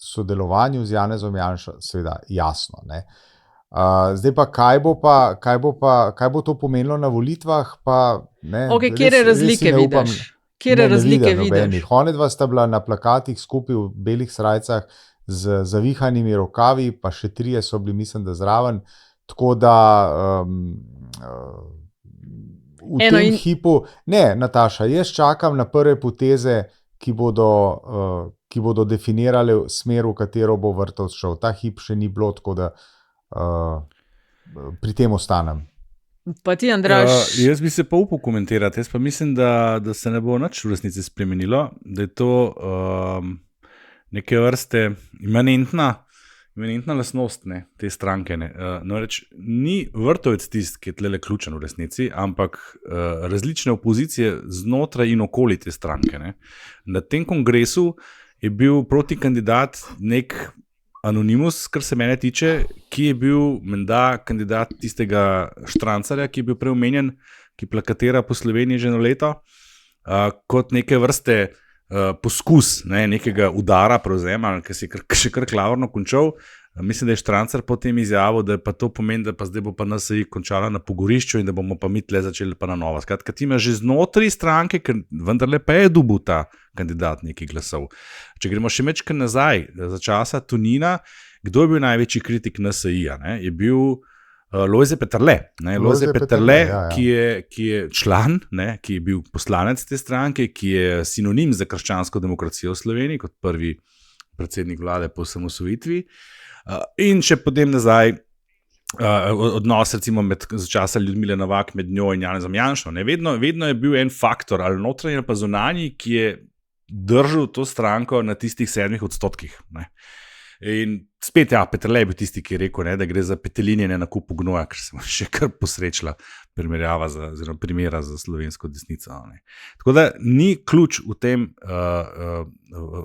sodelovanju z Janezom Janšo, seveda jasno. Ne? Zdaj pa, kaj bo to pomenilo na volitvah? Kjere razlike vidiš? Kjere razlike vidiš? Onedva sta bila na plakatih skupaj v belih srajcah z zavihanimi rokavi, pa še 3 so bili, mislim, da zraven. Tako da... V tem hipu, ne, Nataša, jaz čakam na prve poteze, ki bodo definirali smer, v katero bo Vrtovec šel. Ta hip še ni bilo, tako da pri tem ostanem. Pa ti, Andraž? Jaz bi se pa upal komentirati. Jaz pa mislim, da se ne bo nič v resnici spremenilo, da je to neke vrste imanentna eminentna lastnost te stranke. Ni Vrtovec tisti, ki je tle ključen v resnici, ampak različne opozicije znotraj in okoli te stranke. Na tem kongresu je bil protikandidat nek anonimus, kar se mene tiče, ki je bil menda kandidat tistega Štrancarja, ki je bil preomenjen, ki plakatira po Sloveniji že eno leto, kot neke vrste poskus nekega udara prevzema, ki se je še kar klavrno končal. Mislim, da je Štrancar potem izjavil, da pa to pomeni, da pa zdaj bo pa NSI končala na pogorišču in da bomo pa mi tle začeli pa na novo. Skratka, ti imaš že znotraj stranke, ker vendarle pa je dobil ta kandidat nekaj glasov. Če gremo še mečkaj nazaj, za časa Tonina, kdo je bil največji kritik NSI-ja? Je bil Lojze Peterle. Lojze Peterle, ki je član, ki je bil poslanec te stranke, ki je sinonim za krščansko demokracijo v Sloveniji, kot prvi predsednik vlade po osamosvojitvi. In še potem nazaj odnos recimo za časa Ljudmile Novak med njo in Janezom Janšo. Vedno je bil en faktor, ali notranji ali pa zunanji, ki je držal to stranko na tistih 7%. In spet, Peterle je bil tisti, ki je rekel, da gre za petelinjenje na kupu gnoja, ker se mu še kar posrečila primera za slovensko desnico. Tako da ni ključ v tem,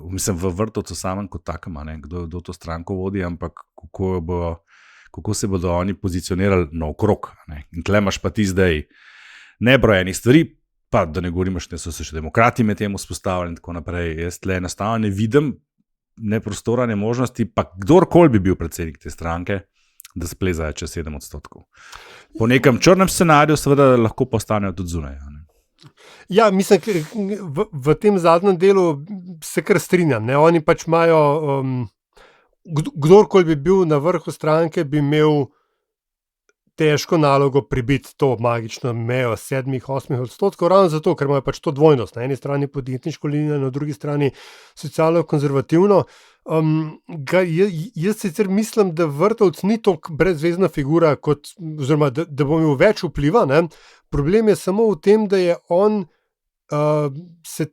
mislim, v Vrtovcu samem kot takem, kdo to stranko vodi, ampak kako se bodo oni pozicionirali naokrog. In tle imaš pa ti zdaj nebrojenih stvari, pa da ne govorimo, da so se še demokrati med tem vzpostavili in tako naprej. Jaz tle enostavno ne vidim ne prostora, ne možnosti, pa kdorkoli bi bil predsednik te stranke, da splezajo čez 7%. Po nekem črnem scenariju seveda lahko postanejo tudi zunaj. Ja, mislim, v tem zadnjem delu se kar strinjam. Oni pač imajo, kdorkoli bi bil na vrhu stranke, bi imel težko nalogo pribiti to magično mejo 7-8%, ravno zato, ker imajo pač to dvojnost. Na eni strani podjetniško linijo, na drugi strani socialno-konzervativno. Jaz sicer mislim, da Vrtovec ni toliko brezvezna figura, oziroma da bo imel več vpliva. Problem je samo v tem, da je on se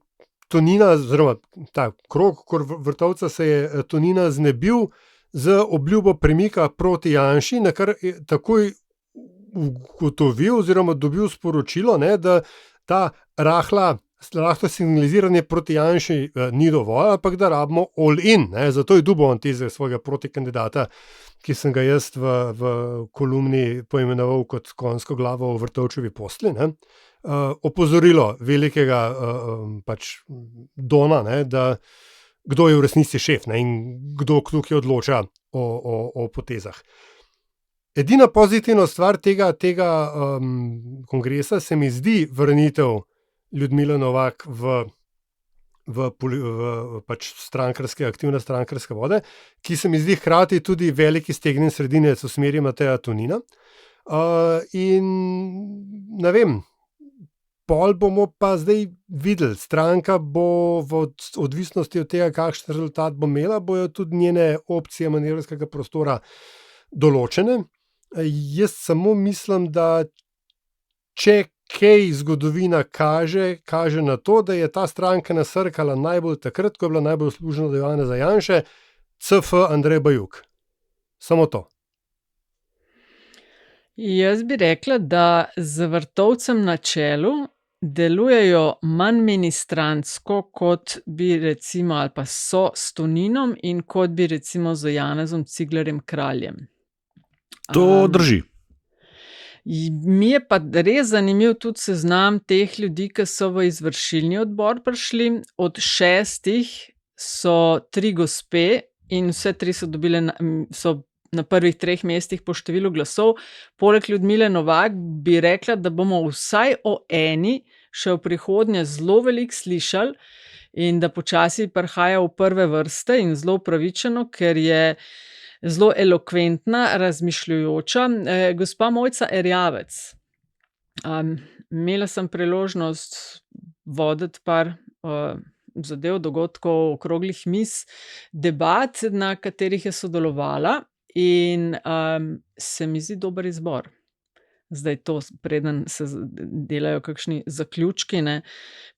Tonina, oziroma ta krog Vrtovca se je Tonina znebil z obljubo premika proti Janši, na kar je takoj ugotovil oziroma dobil sporočilo, da ta rahlo signaliziranje proti Janši ni dovolj, ampak da rabimo all in. Zato je dobil on tizga svojega protikandidata, ki sem ga jaz v kolumni poimenoval kot konjsko glavo v Vrtovčevi posli. Opozorilo velikega pač Dona, da kdo je v resnici šef in kdo tukaj odloča o potezah. Edina pozitivna stvar tega kongresa se mi zdi vrnitev Ljudmile Novak v pač aktivna strankarske vode, ki se mi zdi hkrati tudi veliki stegnen sredinec v smeri Mateja Tonina. In ne vem, pol bomo pa zdaj videli. Stranka bo v odvisnosti od tega, kakšen rezultat bo imela, bojo tudi njene opcije manevrskega prostora določene. Jaz samo mislim, da če kaj zgodovina kaže na to, da je ta stranka nasrkala najbolj takrat, ko je bila najbolj služena do Janeza Janše, CF Andrej Bajuk. Samo to. Jaz bi rekla, da z Vrtovcem na čelu delujejo manj ministrantsko, kot bi recimo, ali pa so s Toninom in kot bi recimo z Janezom Ciglerjem Kraljem. To drži. Mi je pa res zanimiv tudi seznam teh ljudi, ki so v izvršilni odbor prišli. Od 6 so 3 gospe in vse 3 so na prvih 3 mestih po številu glasov. Poleg Ljudmile Novak bi rekla, da bomo vsaj o eni še v prihodnje zelo veliko slišali in da počasi prihaja v prve vrste in zelo upravičeno, ker je zelo elokventna, razmišljujoča. Gospa Mojca Erjavec. Imela sem priložnost voditi par zadev, dogodkov, okroglih miz, debat, na katerih je sodelovala in se mi zdi dober izbor. Zdaj to, preden se delajo kakšni zaključki,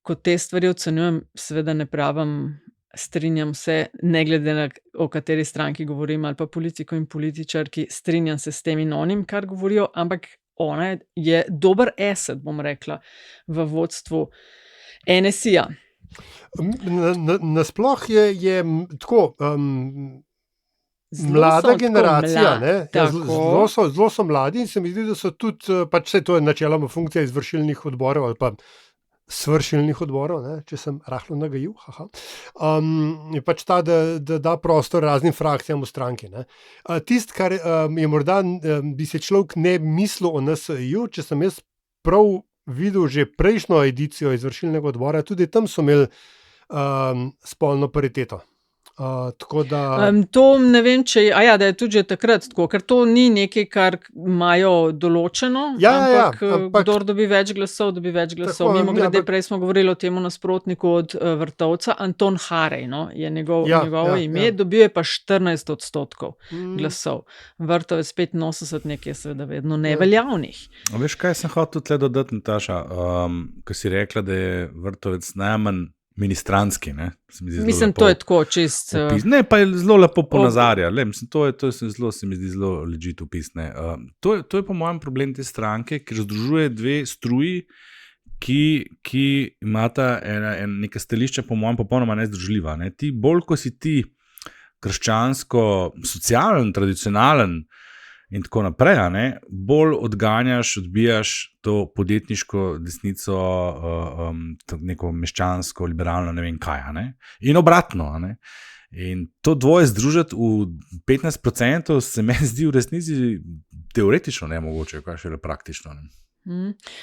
ko te stvari ocenjujem, seveda ne pravim strinjam se, ne glede na o kateri stranki govorim, ali pa politiko in političarki, strinjam se s tem in onim, kar govorijo, ampak ona je dober asset, bom rekla, v vodstvu NSI-ja. Nasploh je tako, mlada generacija, zelo so mladi in se mi zdi, da so tudi, pač vse to je načeloma funkcija izvršilnih odborov ali pa svršilnih odborov, ne, če sem rahlo nagajiv, je pač ta, da da prostor raznim frakcijam v stranki. Tisto, kar je morda bi se človek ne mislil o NSI-ju, če sem jaz prav videl že prejšnjo edicijo izvršilnega odbora, tudi tam so imeli spolno pariteto. Tako da... To ne vem, da je tudi že takrat tako, ker to ni nekaj, kar imajo določeno, ampak kdor dobi več glasov, dobi več glasov. Mimogrede, prej smo govorili o temu nasprotniku od Vrtovca, Anton Harej, je njegovo ime, dobil je pa 14% glasov. Vrtovec 85, nekaj je seveda vedno neveljavnih. Veš, kaj sem hotel tle dodati, Nataša, ko si rekla, da je Vrtovec najmanj ministranski, ne? Mislim, to je tako čist... Ne, pa je zelo lepo ponazarja. To se mi zdi zelo legit opis. To je po mojem problem te stranke, ker združuje dve struji, ki imata neka stališča po mojem popolnoma nezdružljiva. Ne? Ti bolj, ko si ti krščansko, socialen, tradicionalen in tako naprej, bolj odbijaš to podjetniško desnico, neko meščansko, liberalno, ne vem kaj. In obratno. In to dvoje združiti v 15% se meni zdi v resnici teoretično nemogoče, kaj šele praktično.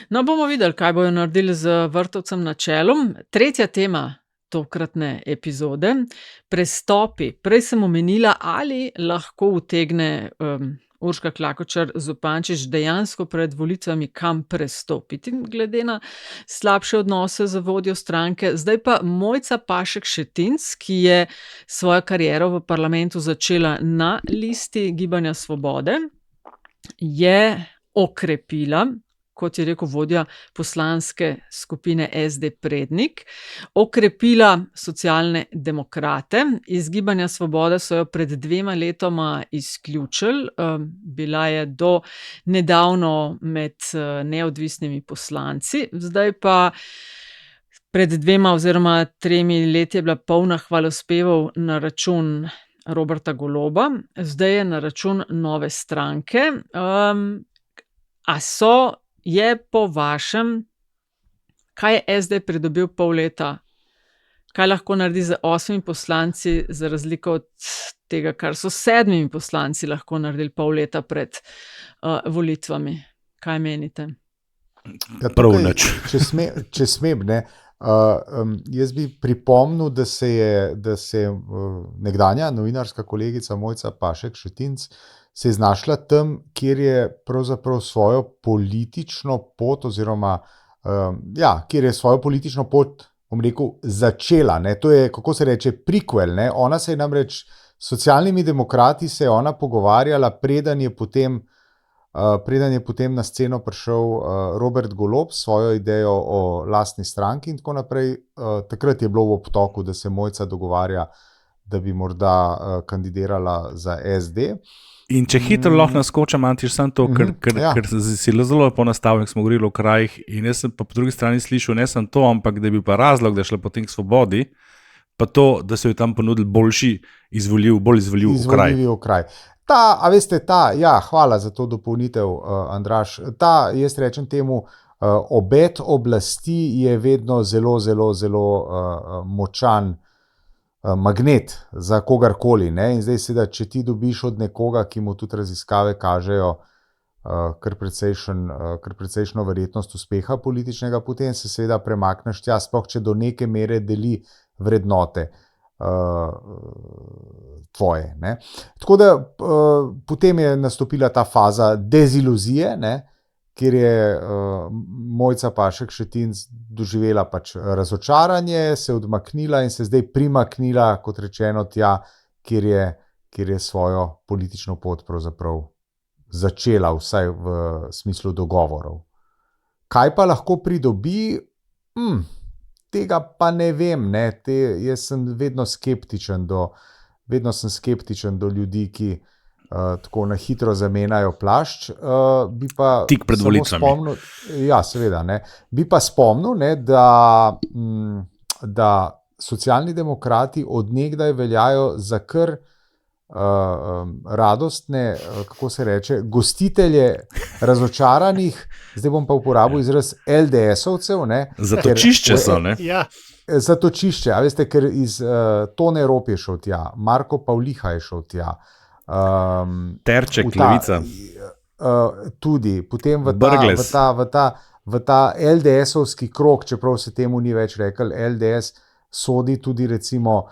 No, bomo videli, kaj bojo naredili z Vrtovcem na čelu. Tretja tema tokratne epizode, prestopi. Prej sem omenila, ali lahko utegne Urška Klakočar Zupančič dejansko pred volitvami kam prestopiti, glede na slabše odnose z vodjo stranke. Zdaj pa Mojca Pašek Šetinc, ki je svojo kariero v parlamentu začela na listi Gibanja Svobode, je okrepila, kot je rekel vodja poslanske skupine SD Prednik, okrepila socialne demokrate. Iz Gibanja Svoboda so jo pred 2 letoma izključili. Bila je do nedavno med neodvisnimi poslanci. Zdaj pa pred 2 oziroma 3 leti je bila polna hvalospevov na račun Roberta Goloba. Zdaj je na račun Nove stranke. Je po vašem, kaj je SD pridobil pol leta? Kaj lahko naredi z 8 poslanci, za razliko od tega, kar so 7 poslanci lahko naredili pol leta pred volitvami? Kaj menite? Prav nič. Če smem, ne. Jaz bi pripomnil, da se je nekdanja novinarska kolegica Mojca Pašek Šetinc se je znašla tam, kjer je pravzaprav svojo politično pot oziroma kjer je svojo politično pot, bom rekel, začela. To je, kako se reče, prequel. Ona se je namreč s Socialnimi demokrati se je ona pogovarjala, preden je potem na sceno prišel Robert Golob s svojo idejo o lastni stranki in tako naprej. Takrat je bilo v obtoku, da se Mojca dogovarja, da bi morda kandidirala za SD. In če hitro lahko naskočam, Antiš, samo to, ker si zelo lepo nastavljen, smo govorili o krajih, in jaz sem pa po drugi strani slišal, ne samo to, ampak da je bil pa razlog, da je šla potem k Svobodi, pa to, da so jo tam ponudili bolj izvoljiv kraj. Hvala za to dopolnitev, Andraž. Jaz rečem temu, obet oblasti je vedno zelo, zelo, zelo močan magnet za kogarkoli. In zdaj seveda, če ti dobiš od nekoga, ki mu tudi raziskave kažejo kar precejšno verjetnost uspeha političnega, potem se seveda premakneš tja, sploh če do neke mere deli vrednote tvoje. Tako da potem je nastopila ta faza deziluzije, kjer je Mojca Pašek Šetinc doživela pač razočaranje, se odmaknila in se zdaj primaknila, kot rečeno, tja, kjer je svojo politično pot pravzaprav začela, vsaj v smislu dogovorov. Kaj pa lahko pridobi? tega pa ne vem. Ne? Jaz sem vedno skeptičen do ljudi, ki tako na hitro zamenjajo plašč. Bi pa tik pred volitvami. Ja, seveda. Ne? Bi pa spomnil, ne, da Socialni demokrati od nekdaj veljajo za kar radostne, kako se reče, gostitelje razočaranih, zdaj bom pa uporabil izraz LDS-ovcev. Zatočišče so, ne? Ja. Zatočišče, a veste, ker iz Tone Rop je šel tja, Marko Pavliha je šel tja. Terček, Levica. Tudi, potem v ta LDS-ovski krog, čeprav se temu ni več rekel, LDS sodi tudi recimo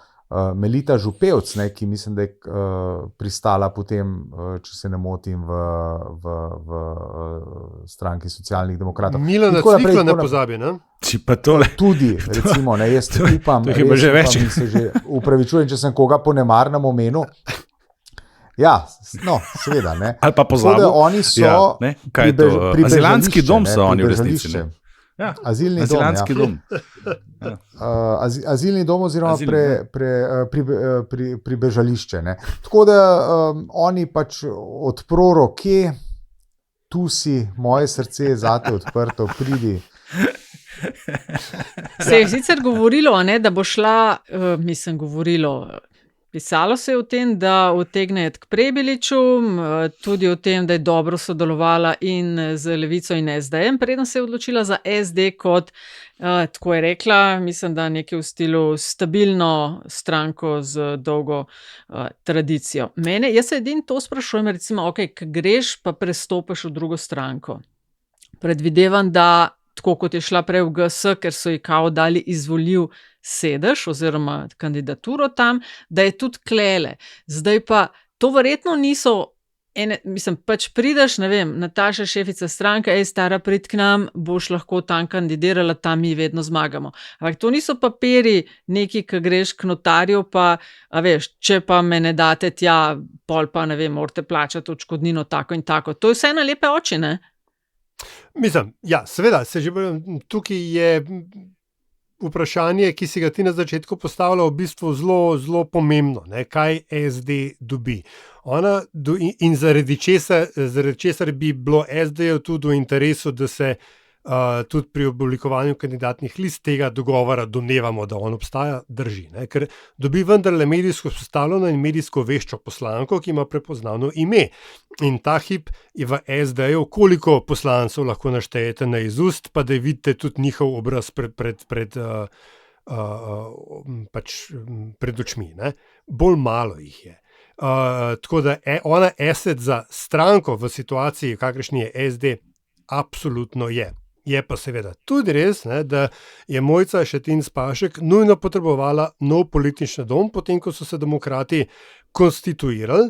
Melita Župevc, ne, ki mislim, da je pristala potem, če se ne motim, v stranki Socialnih demokratov. Milana Cvikla ne pozabi, ne? Tudi, recimo, ne, jaz upam, se že upravičujem, če sem koga po nemarnem omenil. Ja, no, seveda, ne. Ali pa pozabil. Oni so azilanski dom so oni v resnici, ne. Ja, azilni dom. Azilni dom oziroma pribežališče. Ne. Tako da oni pač odpro roke, tu si moje srce zate odprto, pridi. Se je sicer govorilo, ne, da bo šla, pisalo se je o tem, da utegne k Prebiliču, tudi o tem, da je dobro sodelovala in z Levico in SD-jem, preden se je odločila za SD kot, tako je rekla, mislim, da nekaj v stilu stabilno stranko z dolgo tradicijo. Jaz se edino to sprašujem, recimo, ok, ko greš pa prestopiš v drugo stranko. Predvidevam, da tako kot je šla prej v GS, ker so ji kao dali izvoljiv sedež oziroma kandidaturo tam, da je tudi klele. Zdaj pa to verjetno niso pač prideš, ne vem, Nataša šefica stranke, stara, prid k nam, boš lahko tam kandidirala, tam mi vedno zmagamo. Ampak to niso papiri neki, ki greš k notarju, pa, a veš, če pa me ne date tja, pol pa, ne vem, morate plačati odškodnino tako in tako. To je vse na lepe oči, ne? Mislim, ja, seveda, tukaj je vprašanje, ki si ga ti na začetku postavlja, v bistvu zelo, zelo pomembno, ne, kaj SD dobi. In zaradi česar bi bilo SD-ju tudi v interesu, da se tudi pri oblikovanju kandidatnih list tega dogovora domnevamo, da on obstaja, drži. Ne, ker dobi vendarle medijsko postavljeno in medijsko veščo poslanko, ki ima prepoznavno ime. In ta hip je v SD-ju, koliko poslancev lahko naštejete na izust, pa da vidite tudi njihov obraz pred očmi. Ne. Bolj malo jih je. Tako da ona asset za stranko v situaciji, kakršni je SD, absolutno je. Je pa seveda tudi res, ne, da je Mojca Šetinc Pašek nujno potrebovala nov politični dom, potem ko so se demokrati konstituirali.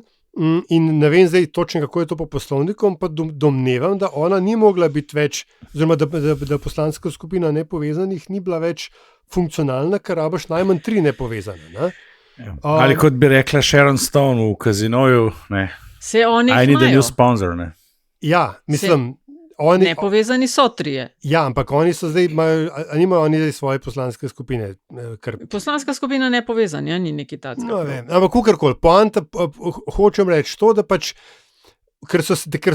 In ne vem zdaj točno, kako je to po poslovniku, pa domnevam, da ona ni mogla biti več, oziroma da poslanska skupina nepovezanih ni bila več funkcionalna, ker rabiš najmanj 3 nepovezane. Ne? Ali kot bi rekla Sharon Stone v Casinoju, ne. I need a new sponsor, ne. Ja, mislim... Nepovezani so 3. Ja, ampak oni so zdaj, nimajo oni zdaj svoje poslanske skupine. Poslanska skupina nepovezanja, ni neki tacka. No, vem, ampak kakorkoli, poanta, hočem reči to, da pač, ker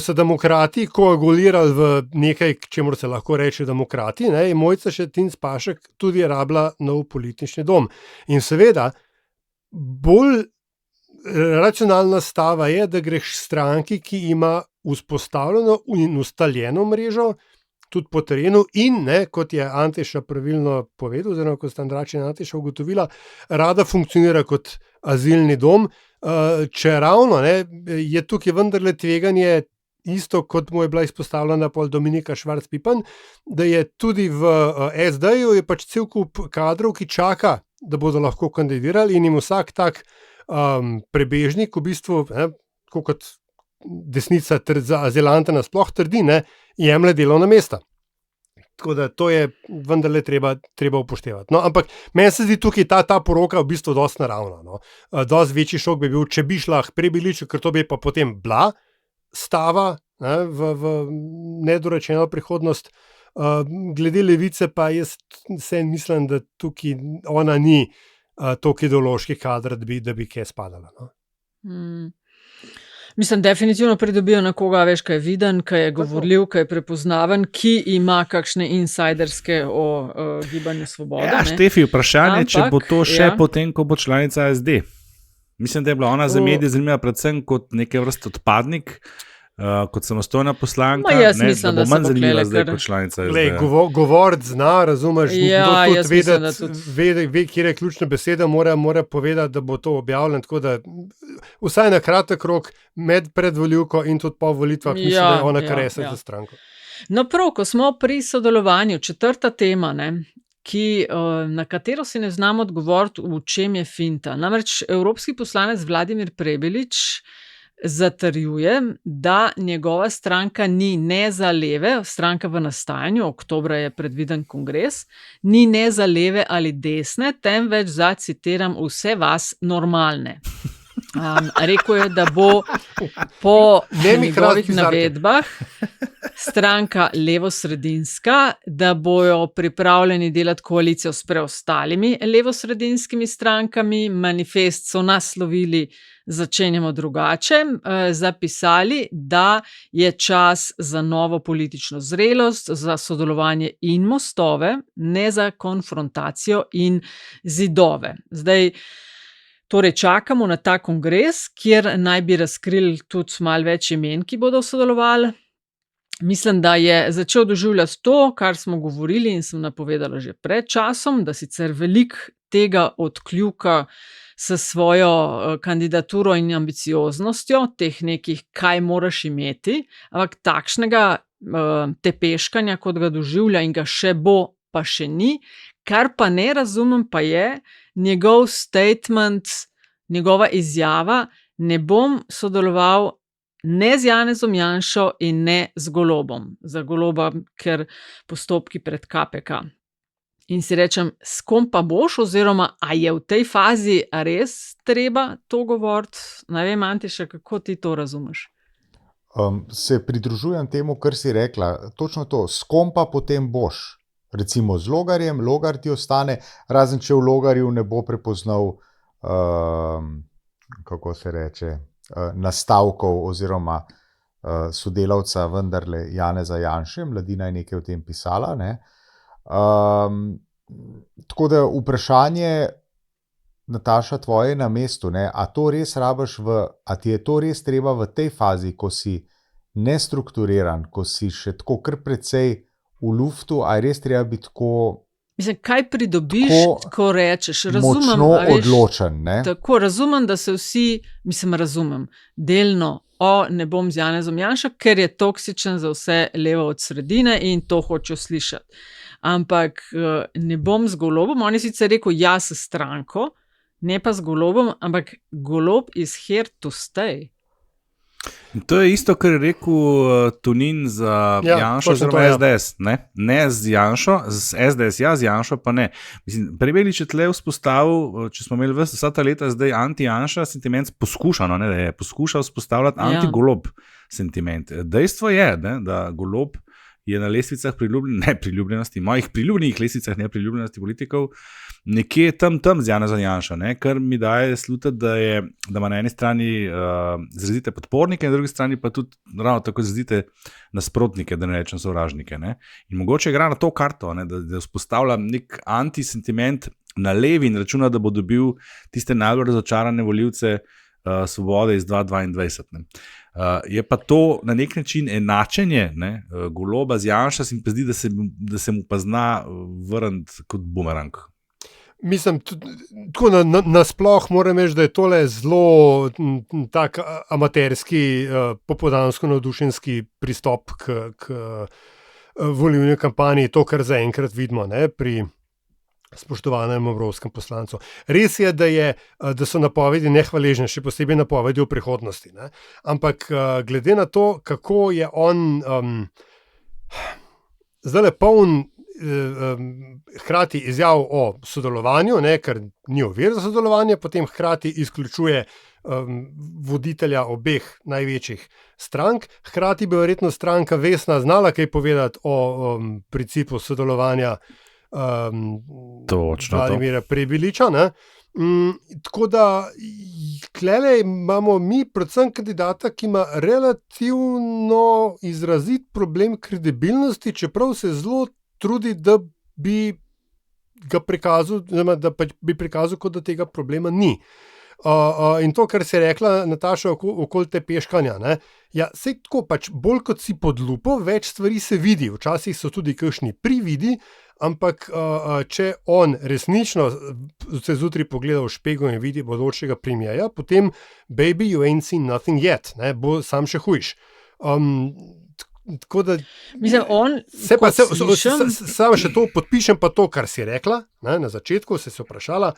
so demokrati koagulirali v nekaj, čemur se lahko reče demokrati, ne, je Mojca Šetinc Pašek tudi rabila nov politični dom. In seveda, bolj racionalna stava je, da greš stranki, ki ima vzpostavljeno in ustaljeno mrežo, tudi po terenu in, ne, kot je Anteša pravilno povedal, oziroma kot sta Andrač in Anteša ugotovila, rada funkcionira kot azilni dom, če ravno, ne, je tukaj vendarle tveganje isto, kot mu je bila izpostavljena pol Dominika Švarc-Pipan, da je tudi v SD-ju je pač cel kup kadrov, ki čaka, da bodo lahko kandidirali in jim vsak tak prebežnik v bistvu, kot desnica za azilante nasploh trdi, ne, jemlje delovna mesta. Tako da to je vendarle treba upoštevati. No, ampak meni se zdi tukaj ta poroka v bistvu dosti naravna. No. Dosti večji šok bi bil, če bi šla k Prebiliču, ker to bi pa potem bila stava, ne, v nedorečeno prihodnost Glede Levice pa jaz mislim, da tukaj ona ni toliko ideološki kader, da bi kaj spadala. No? Mislim, definitivno pridobijo nekoga, veš, kaj je viden, kaj je govorljiv, kaj je prepoznaven, ki ima kakšne insajderske o Gibanju Svoboda. Ja, Štefi, vprašanje, če bo to še potem, ko bo članica SD. Mislim, da je bila ona za medije zanimiva predvsem kot neke vrste odpadnik, kot samostojna poslanka, mislim, da bo manj zanimiva zdaj kot članica SD. Govoriti zna, razumeš, ve, kjer je ključna beseda, mora povedati, da bo to objavljeno, tako da vsaj na kratek rok med predvolivko in tudi po volitvah mislim, da je ona karesa za stranko. No prav, ko smo pri sodelovanju, 4. tema, na katero si ne znamo odgovoriti, v čem je finta. Namreč evropski poslanec Vladimir Prebilič zatrjuje, da njegova stranka ni ne za leve, stranka v nastajanju, oktobra je predviden kongres, ni ne za leve ali desne, temveč za, citiram, vse vas normalne. Rekel je, da bo po njegovih navedbah stranka levosredinska, da bojo pripravljeni delati koalicijo s preostalimi levosredinskimi strankami. Manifest so naslovili Začenjamo drugače, zapisali, da je čas za novo politično zrelost, za sodelovanje in mostove, ne za konfrontacijo in zidove. Zdaj, torej čakamo na ta kongres, kjer naj bi razkrili tudi malo več imen, ki bodo sodelovali. Mislim, da je začel doživljati to, kar smo govorili in sem napovedala že pred časom, da sicer veliko tega odkljuka s svojo kandidaturo in ambicioznostjo, teh nekih, kaj moraš imeti, ampak takšnega tepeškanja, kot ga doživlja in ga še bo, pa še ni. Kar pa ne razumem, pa je njegov statement, njegova izjava, ne bom sodeloval ne z Janezom Janšo in ne z Golobom. Za Goloba, ker postopki pred KPK. In si rečem, s kom pa boš, oziroma a je v tej fazi res treba to govoriti? Ne vem, Antiša, kako ti to razumeš? Se pridružujem temu, kar si rekla. Točno to, s kom pa potem boš? Recimo z Logarjem, Logar ti ostane, razen če v Logarju ne bo prepoznal, kako se reče, nastavkov oziroma sodelavca vendarle Janeza Janše, Mladina je nekaj o tem pisala, ne. Tako da vprašanje, Nataša, tvoje na mestu, ne, a to res rabiš a ti je to res treba v tej fazi, ko si nestrukturiran, ko si še tako kar precej v luftu, a je res treba biti tako... Mislim, kaj pridobiš, ko rečeš? Razumem, močno odločen, ne? Tako, razumem, da se vsi, razumem, delno, ne bom z Janezom Janšo, ker je toksičen za vse levo od sredine in to hočejo slišati. Ampak ne bom z Golobom, on je sicer rekel ja s stranko, ne pa z Golobom, ampak Golob is here to stay. To je isto, kar je rekel Tonin za Janšo oziroma SDS. Ne z Janšo, z SDS z Janšo pa ne. Mislim, Prebilič je tle vzpostavil, če smo imeli vsa ta leta zdaj anti-Janša sentiment, poskušano, da je poskušal vzpostavljati anti-Golob sentiment. Dejstvo je, da Golob je na lestvicah nepriljubljenosti, mojih priljubljenih lestvicah nepriljubljenosti politikov, nekje tam z Janezom Janšo, kar mi daje slutiti, da ima na eni strani izrazite podpornike, na drugi strani pa tudi ravno tako izrazite nasprotnike, da ne rečem sovražnike. In mogoče igra na to karto, da vzpostavlja nek antisentiment na levi in računa, da bo dobil tiste najbolj razočarane volivce Svobode iz 2022. Je pa to na nek način enačenje Goloba z Janšo, se mi pa zdi, da se mu pa zna vrniti kot bumerang. Mislim, tako nasploh moram reči, da je tole zelo tak amaterski, popoldansko-navdušenski pristop k volilni kampanji, to, kar zaenkrat vidimo pri spoštovanem evropskem poslancu. Res je, da so napovedi nehvaležne, še posebej napovedi v prihodnosti. Ampak glede na to, kako je on zdaj poln hkrati izjav o sodelovanju, ne, ker ni ovir za sodelovanje, potem hkrati izključuje voditelja obeh največjih strank, hkrati bi verjetno stranka Vesna znala kaj povedati o principu sodelovanja Vladimira Prebiliča, ne. Tako da tlele imamo mi predvsem kandidata, ki ima relativno izrazit problem kredibilnosti, čeprav se zelo trudi, da bi ga prikazal, da bi prikazal, kot da tega problema ni. In to, kar si rekla, Nataša, okoli te peškanja, ne? Ja, sej tako, pač bolj kot si pod lupo, več stvari se vidi, včasih so tudi kakšni prividi, ampak če on resnično se zjutraj pogleda v špego in vidi bodočega premierja, potem baby, you ain't seen nothing yet, ne? Bo sam še hujš. Tako da mislim, on, sam še to podpišem, pa to, kar si rekla, ne? Na začetku si se vprašala,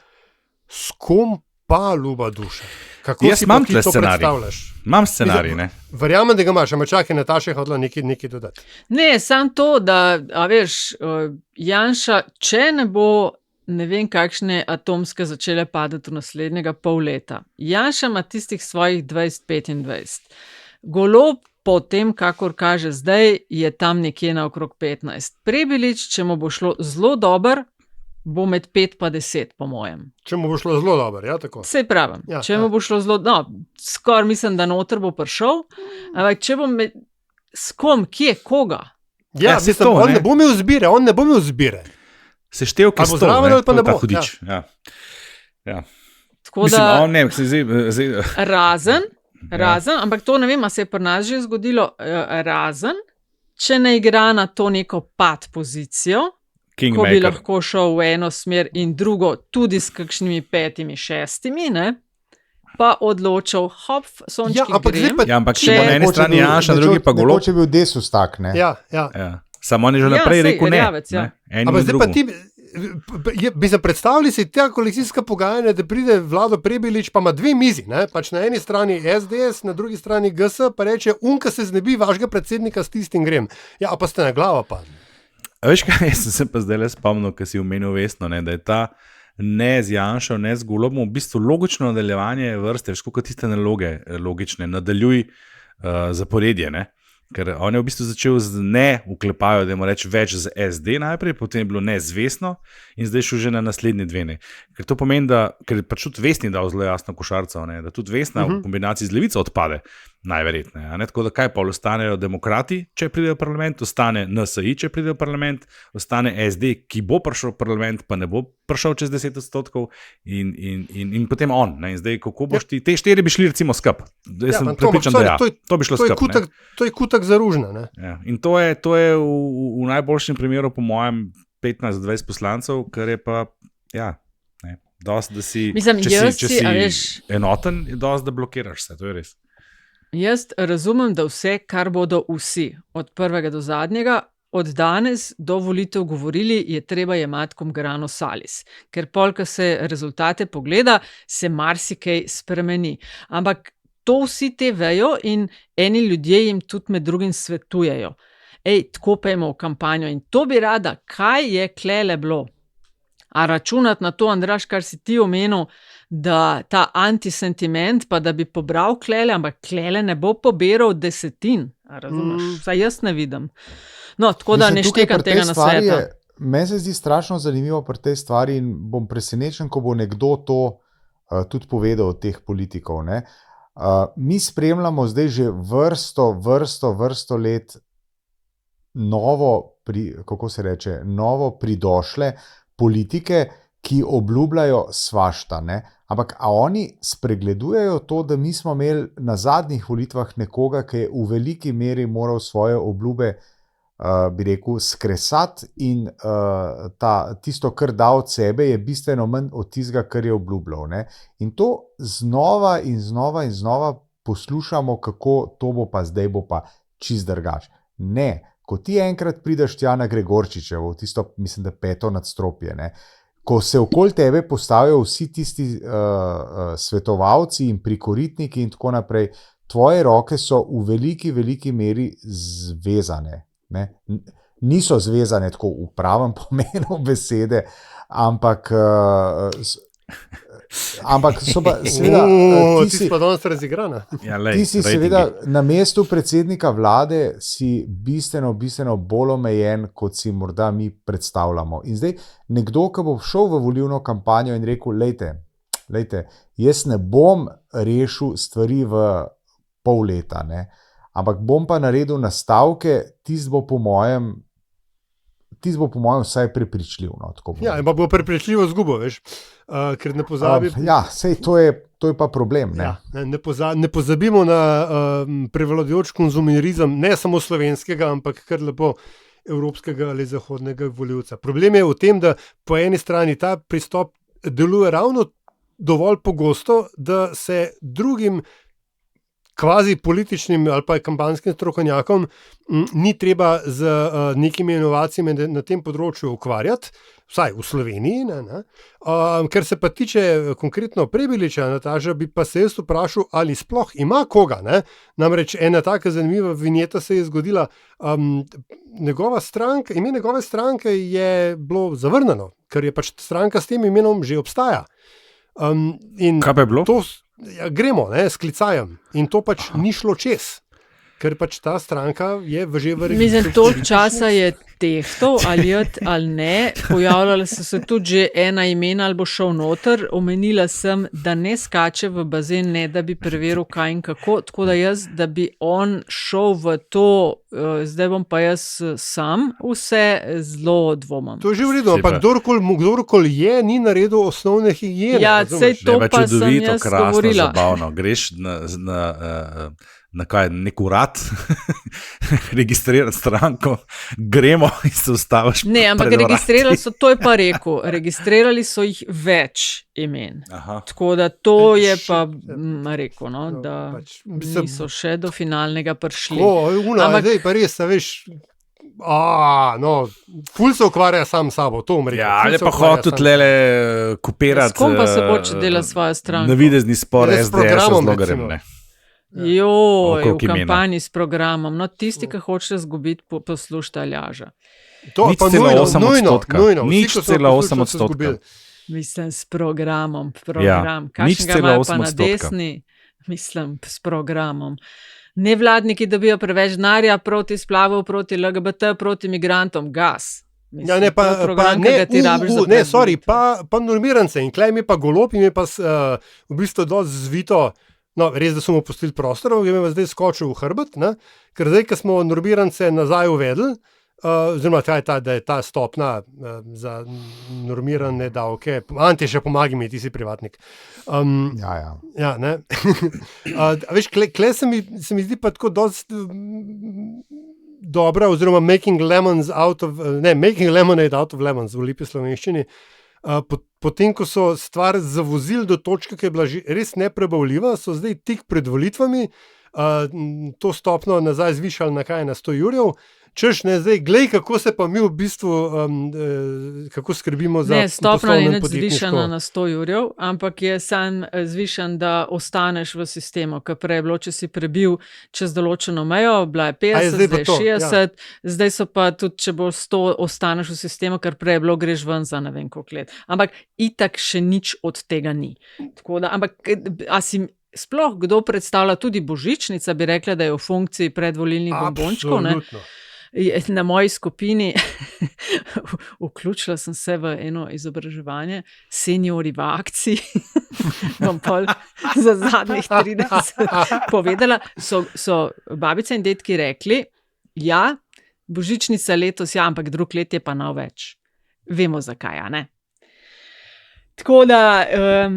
s kom pa ljuba duša. Kako jaz si imam ti to scenarij. predstavljaš? Imam scenarij, ne? Verjamem, da ga imaš, ampak čakaj, Nataša je hodila nekaj dodati. Ne, samo to, da, a veš, Janša, če ne bo ne vem kakšne atomske začele padati v naslednjega pol leta. Janša ima tistih svojih 20-25. Golob po tem, kakor kaže zdaj, je tam nekje na okrog 15. Prebilič, če mu bo šlo zelo dobro, bo med 5 pa 10, po mojem. Če mu bo šlo zelo dobro, ja, tako. Sej pravim, Ja, če mu bo šlo zelo, no, skoraj mislim, da noter bo prišel, ampak če bo s kom, kje, koga? Ja, saj mislim, to, on ne. ne bo imel izbire, Seštevke Ali bo 100, zraven ne? ali pa To je ne ta bo, hudič. Ja. Ja. Tako Mislim, da, on ne, zdaj, razen, ampak to ne vem, a se je pri nas že zgodilo, razen, če ne igra na to neko pad pozicijo, ko bi Kingmaker. lahko šel v eno smer in drugo, tudi s kakšnimi 5, 6, ne, pa odločil, hop, sončki Ja, ampak zdaj grem. pa- Ja, ampak če Če- bo na eni strani Janša, na drugi pa Golob. Nekoč je bil Desus tak, ne? Ja. Ja. Samo on je že Ja, naprej sej, rekel ne. Erjavec, ja. Ne? Enim Ampak in zdaj pa drugemu. bi se predstavljali si ta koalicijska pogajanja, da pride Vlado Prebilič, pa ima dve mizi, ne? Pač na eni strani SDS, na drugi strani GS, pa reče, unka se znebi vašega predsednika, s tistim grem. Ja, a pa ste na glavo padli. A veš kaj, jaz sem se pa zdaj le spomnil, ko si omenil Vesno, ne, da je ta ne z Janšo, ne z Golobom, v bistvu logično nadaljevanje vrste, veš, kot tiste naloge logične, nadaljuj zaporedje, ne. Ker on je v bistvu začel z ne uklepajo, da mu reče več z SD najprej, potem je bilo ne z Vesno in zdaj šel že na naslednji dve. Ne. Ker to pomeni, da, ker pač tudi Vesni dal zelo jasno košarco, ne, da tudi Vesna v kombinaciji z Levico odpade, najverjetneje. a ne. Tako da kaj pa ostanejo demokrati, če pridejo v parlament, ostane NSI, če pridejo v parlament, ostane SD, ki bo prišel v parlament, pa ne bo prišel čez 10% in potem on. Ne. In zdaj, kako boš ti, te 4 bi šli recimo skup. Jaz sem prepričan, da ja. To bi šlo skup. To je kutak za ružna, ne? Ja. In to je v najboljšem primeru, po mojem, 15-20 poslancev, kar je pa, ja, ne, dosti, da si, Mislim, če si a veš, enoten, je dosti, da blokiraš se, to je res. jaz razumem, da vse, kar bodo vsi, od prvega do zadnjega, od danes do volitev govorili, je treba jemati cum grano salis. Ker pol, ko se rezultate pogleda, se marsikaj spremeni. Ampak to vsi te vejo in eni ljudje jim tudi med drugim svetujejo. Ej, tako pejmo v kampanjo in to bi rada, kaj je klele bilo. A računati na to, Andraž, kar si ti omenil, da ta antisentiment, pa da bi pobral klele, ampak klele ne bo pobiral desetin. A razumeš? Saj jaz ne vidim. No, tako da Mislim, ne tukaj štekam pri tej tega na stvari sveta. Meni se zdi strašno zanimivo pri tej stvari in bom presenečen, ko bo nekdo to tudi povedal od teh politikov. Ne? Mi spremljamo zdaj že vrsto let novo pridošle politike, ki obljubljajo svašta. Ne? Ampak a oni spregledujejo to, da mi smo imeli na zadnjih volitvah nekoga, ki je v veliki meri moral svoje obljube bi rekel, skresati in tisto, kar da od sebe, je bistveno manj od tistega, kar je obljubljal. Ne? In to znova in znova poslušamo, kako to bo pa zdaj, bo pa čist drugače. Ne, ko ti enkrat prideš tja na Gregorčičevo, tisto, mislim, da 5. nadstropje, ne? Ko se okoli tebe postavijo vsi tisti svetovalci in prikoritniki in tako naprej, tvoje roke so v veliki meri zvezane. Ne? niso zvezane tako v pravem pomenu besede, ampak so pa seveda ti si pa danes razigrana. Ti si seveda na mestu predsednika vlade si bistveno bolj omejen, kot si morda mi predstavljamo. In zdaj nekdo, ki bo šel v volilno kampanjo in rekel, lejte, jaz ne bom rešil stvari v pol leta, ne? Ampak bom pa naredil nastavke, tisti bo po mojem vsaj prepričljiv. No, ja, in pa bo prepričljivo zgubo, veš, ker ne pozabi. Sej to je pa problem. Ne, ne pozabimo na prevladujoč konzumerizem, ne samo slovenskega, ampak kar lepo evropskega ali zahodnega volivca. Problem je v tem, da po eni strani ta pristop deluje ravno dovolj pogosto, da se drugim kvazi političnim ali pa kampanjskim strokovnjakom ni treba z nekimi inovacijami na tem področju ukvarjati, vsaj v Sloveniji. Ker se pa tiče konkretno Prebiliča, Nataša, bi pa se jaz vprašal, ali sploh ima koga. Ne? Namreč ena taka zanimiva vinjeta se je zgodila. Ime njegove stranke je bilo zavrnjeno, ker je pač stranka s tem imenom že obstaja. Kaj pa je bilo? Gremo, s klicajem. In to pač ni šlo čez. Ker pač ta stranka je že v registru. Mislim, toliko časa je tehtal, ali ne. Pojavljala so se tudi že ena imena, ali bo šel noter. Omenila sem, da ne skače v bazen, ne da bi preveril kaj in kako. Tako da jaz, da bi on šel v to, zdaj bom pa jaz sam, vse zelo dvomam. To je že v redu, ampak kdorkoli je, ni naredil osnovne higiene. Ja, sej to pa sem jaz govorila. Zabavno. Greš na nek urad, registrirati stranko, gremo in se ustaviš. Ne, ampak registrirali so, to je pa rekel, registrirali so jih več imen. Aha. Tako da to je pa rekel, da niso še do finalnega prišli. Zdaj pa res, veš, ful se ukvarja sam sabo, to umre. Ja, ali pa hotel tlele kopirati. S kom pa se bo če dela svojo stranko? Navidezni spor SDS z logarem, ne. V kampanji s programom. Tisti, ki hoče zgubiti, poslušajte Aljaža. To je pa nujno. 0,8%. Mislim, s programom. Kakšnega imajo pa na desni? Mislim, s programom. Nevladniki dobijo preveč denarja proti splavov, proti LGBT, proti migrantom. Gas. Mislim, pa normirance. In klej mi pa Golob, in mi pa v bistvu dosti zvito. No, res, da smo mu pustili prostor, ki je zdaj skočil v hrbet, ker zdaj, ko smo normirance nazaj uvedli, oziroma da je ta stopna za normirane davke, Ante, še pomagi mi, ti si privatnik. Ja, ne. Veš, kle se mi zdi pa tako dosti dobra, oziroma making lemonade out of lemons v lepi slovenščini. Potem, ko so stvar zavozili do točke, ki je bila že res neprebavljiva, so zdaj tik pred volitvami to stopno nazaj zvišali na 100 jurjev. Češ, ne, zdaj, glej, kako se pa mi v bistvu, kako skrbimo za poslovno in podjetniško. Ne, stopna je zvišana na 100 jurjev, ampak je sam zvišan, da ostaneš v sistemu, ker prej je bilo, če si prebil čez določeno mejo, bila je 50, zdaj je 60, zdaj so pa tudi, če bo 100, ostaneš v sistemu, ker prej je bilo, greš ven za ne vem koliko let. Ampak itak še nič od tega ni. Tako da, ampak, a si sploh kdo predstavlja, tudi božičnica bi rekla, da je v funkciji predvolilnih bombončkov, ne? Absolutno. Na moji skupini vključila sem se v eno izobraževanje seniori v akciji, bom pol za zadnjih 30 povedala, so babice in detki rekli, ja, božičnica letos, ja, ampak drug let je pa nav več. Vemo zakaj, a ne? Tako da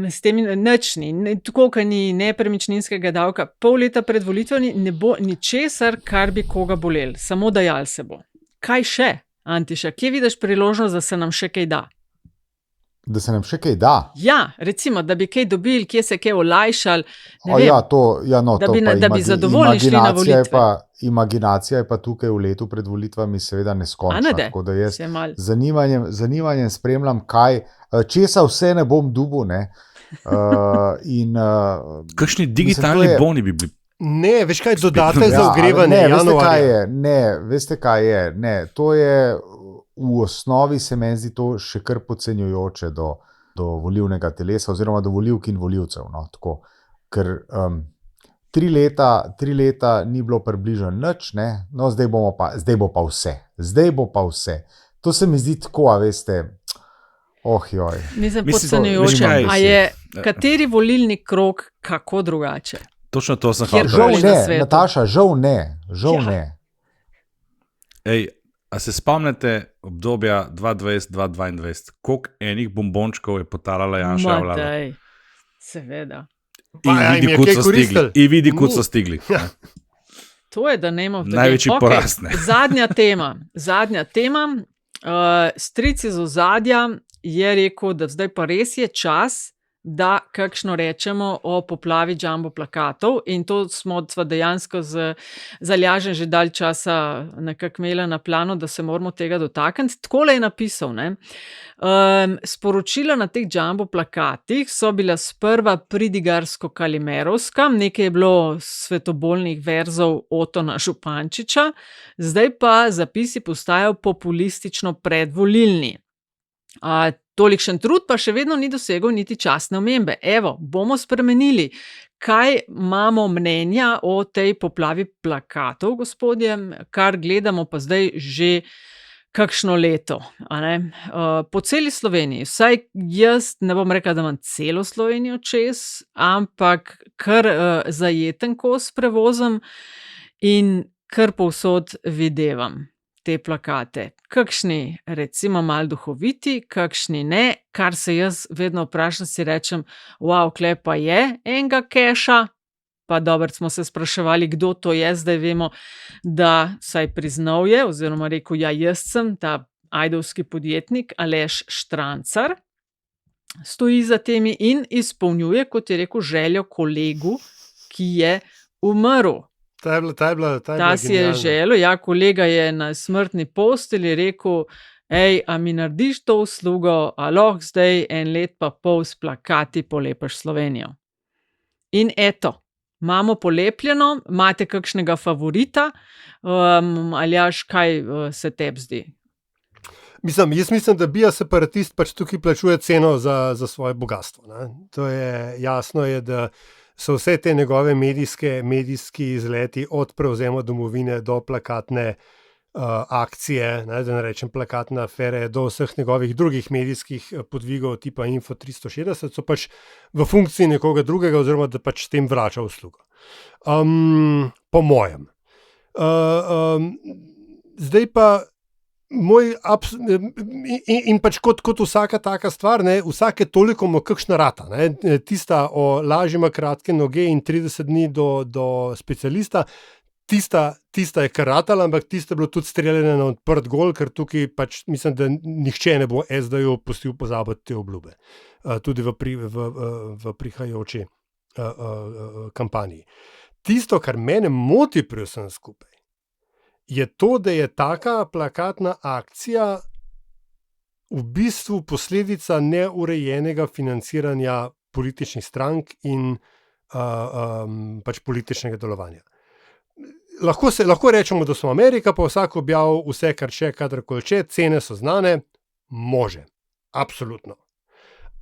s temi nični, tako kot ni nepremičninskega davka, pol leta pred volitvami ne bo ničesar, kar bi koga bolel, samo dajal se bo. Kaj še, Antiša, kje vidiš priložnost, da se nam še kaj da? Da se nam še kaj da? Ja, recimo, da bi kaj dobili, kje se kaj olajšal, da bi zadovoljni šli na volitve. Imaginacija je pa tukaj v letu pred volitvami seveda neskončna. Tako da jaz zanimanjem spremljam, česa vse ne bom dubil. Kakšni digitalni boni bi bili Ne, veš kaj, dodatek za ogrevanje januarja. Veste kaj je, to je v osnovi se meni zdi to še kar podcenjujoče do volilnega telesa oziroma do volivk in volivcev, no, tako, ker 3 leta ni bilo približno nič, ne, no zdaj bo pa vse. To se mi zdi tako, a veste, joj. Mislim, podcenjujoče, a je kateri volilni krog kako drugače? Točno to sem hotel. Žal ne, Nataša, žal ne. Ej, a se spomnite obdobja 2020-2022, koliko enih bombončkov je potarala Janševa vlada? Matej, seveda. In vidi, kud so stigli. To je, da ne imamo največji porast. Zadnja tema. Stric iz ozadja je rekel, da zdaj pa res je čas, da kakšno rečemo o poplavi jumbo plakatov, in to smo dejansko z Aljažem že dalj časa nekako imeli na planu, da se moramo tega dotakniti. Takole je napisal, ne. Sporočila na teh jumbo plakatih so bila sprva pridigarsko-kalimerovska, nekaj je bilo svetobolnih verzov Otona Župančiča, zdaj pa zapisi postajajo populistično predvolilni. Tolikšen trud pa še vedno ni dosegel niti častne omembe. Evo, bomo spremenili, kaj imamo mnenja o tej poplavi plakatov, gospodje, kar gledamo pa zdaj že kakšno leto. A ne? Po celi Sloveniji, vsaj jaz ne bom rekla, da imam celo Slovenijo čez, ampak kar zajeten kos prevozem in kar povsod videvam te plakate. Kakšni recimo malo duhoviti, kakšni ne, kar se jaz vedno vprašam, si rečem, wow, kle pa je enega keša, pa dobro smo se spraševali, kdo to je, zdaj vemo, da saj priznal je, oziroma rekel, ja, jaz sem ta ajdovski podjetnik Aleš Štrancar, stoji za temi in izpolnjuje, kot je rekel, željo kolegu, ki je umrl. Ta si je želel, ja, kolega je na smrtni postelji rekel, a mi narediš to uslugo, a lahko zdaj 1 let pa pol s plakati polepiš Slovenijo. In eto, imamo polepljeno, imate kakšnega favorita, Aljaž, kaj se tebi zdi? Jaz mislim, da BIA separatist pač tukaj plačuje ceno za svoje bogatstvo. Ne? To je jasno, da so vse te njegove medijski izleti od prevzema domovine do plakatne akcije, da ne rečem plakatne afere, do vseh njegovih drugih medijskih podvigov tipa Info 360, so pač v funkciji nekoga drugega oziroma da pač s tem vrača uslugo. Po mojem. Zdaj pa in pač kot vsaka taka stvar, ne, vsake toliko ima kakšna rata. Ne. Tista o laži ima kratke noge in 30 dni do specialista, tista je kar ratala, ampak tista je bilo tudi streljene na odprt gol, ker tukaj pač mislim, da nihče ne bo SD-ju pustil pozabiti te obljube. Tudi v prihajajoči kampanji. Tisto, kar mene moti pri vsem skupaj, je to, da je taka plakatna akcija v bistvu posledica neurejenega financiranja političnih strank in pač političnega delovanja. Lahko rečemo, da smo Amerika, pa vsak objavil vse, kar še, kadarkoli če, cene so znane, može. Absolutno.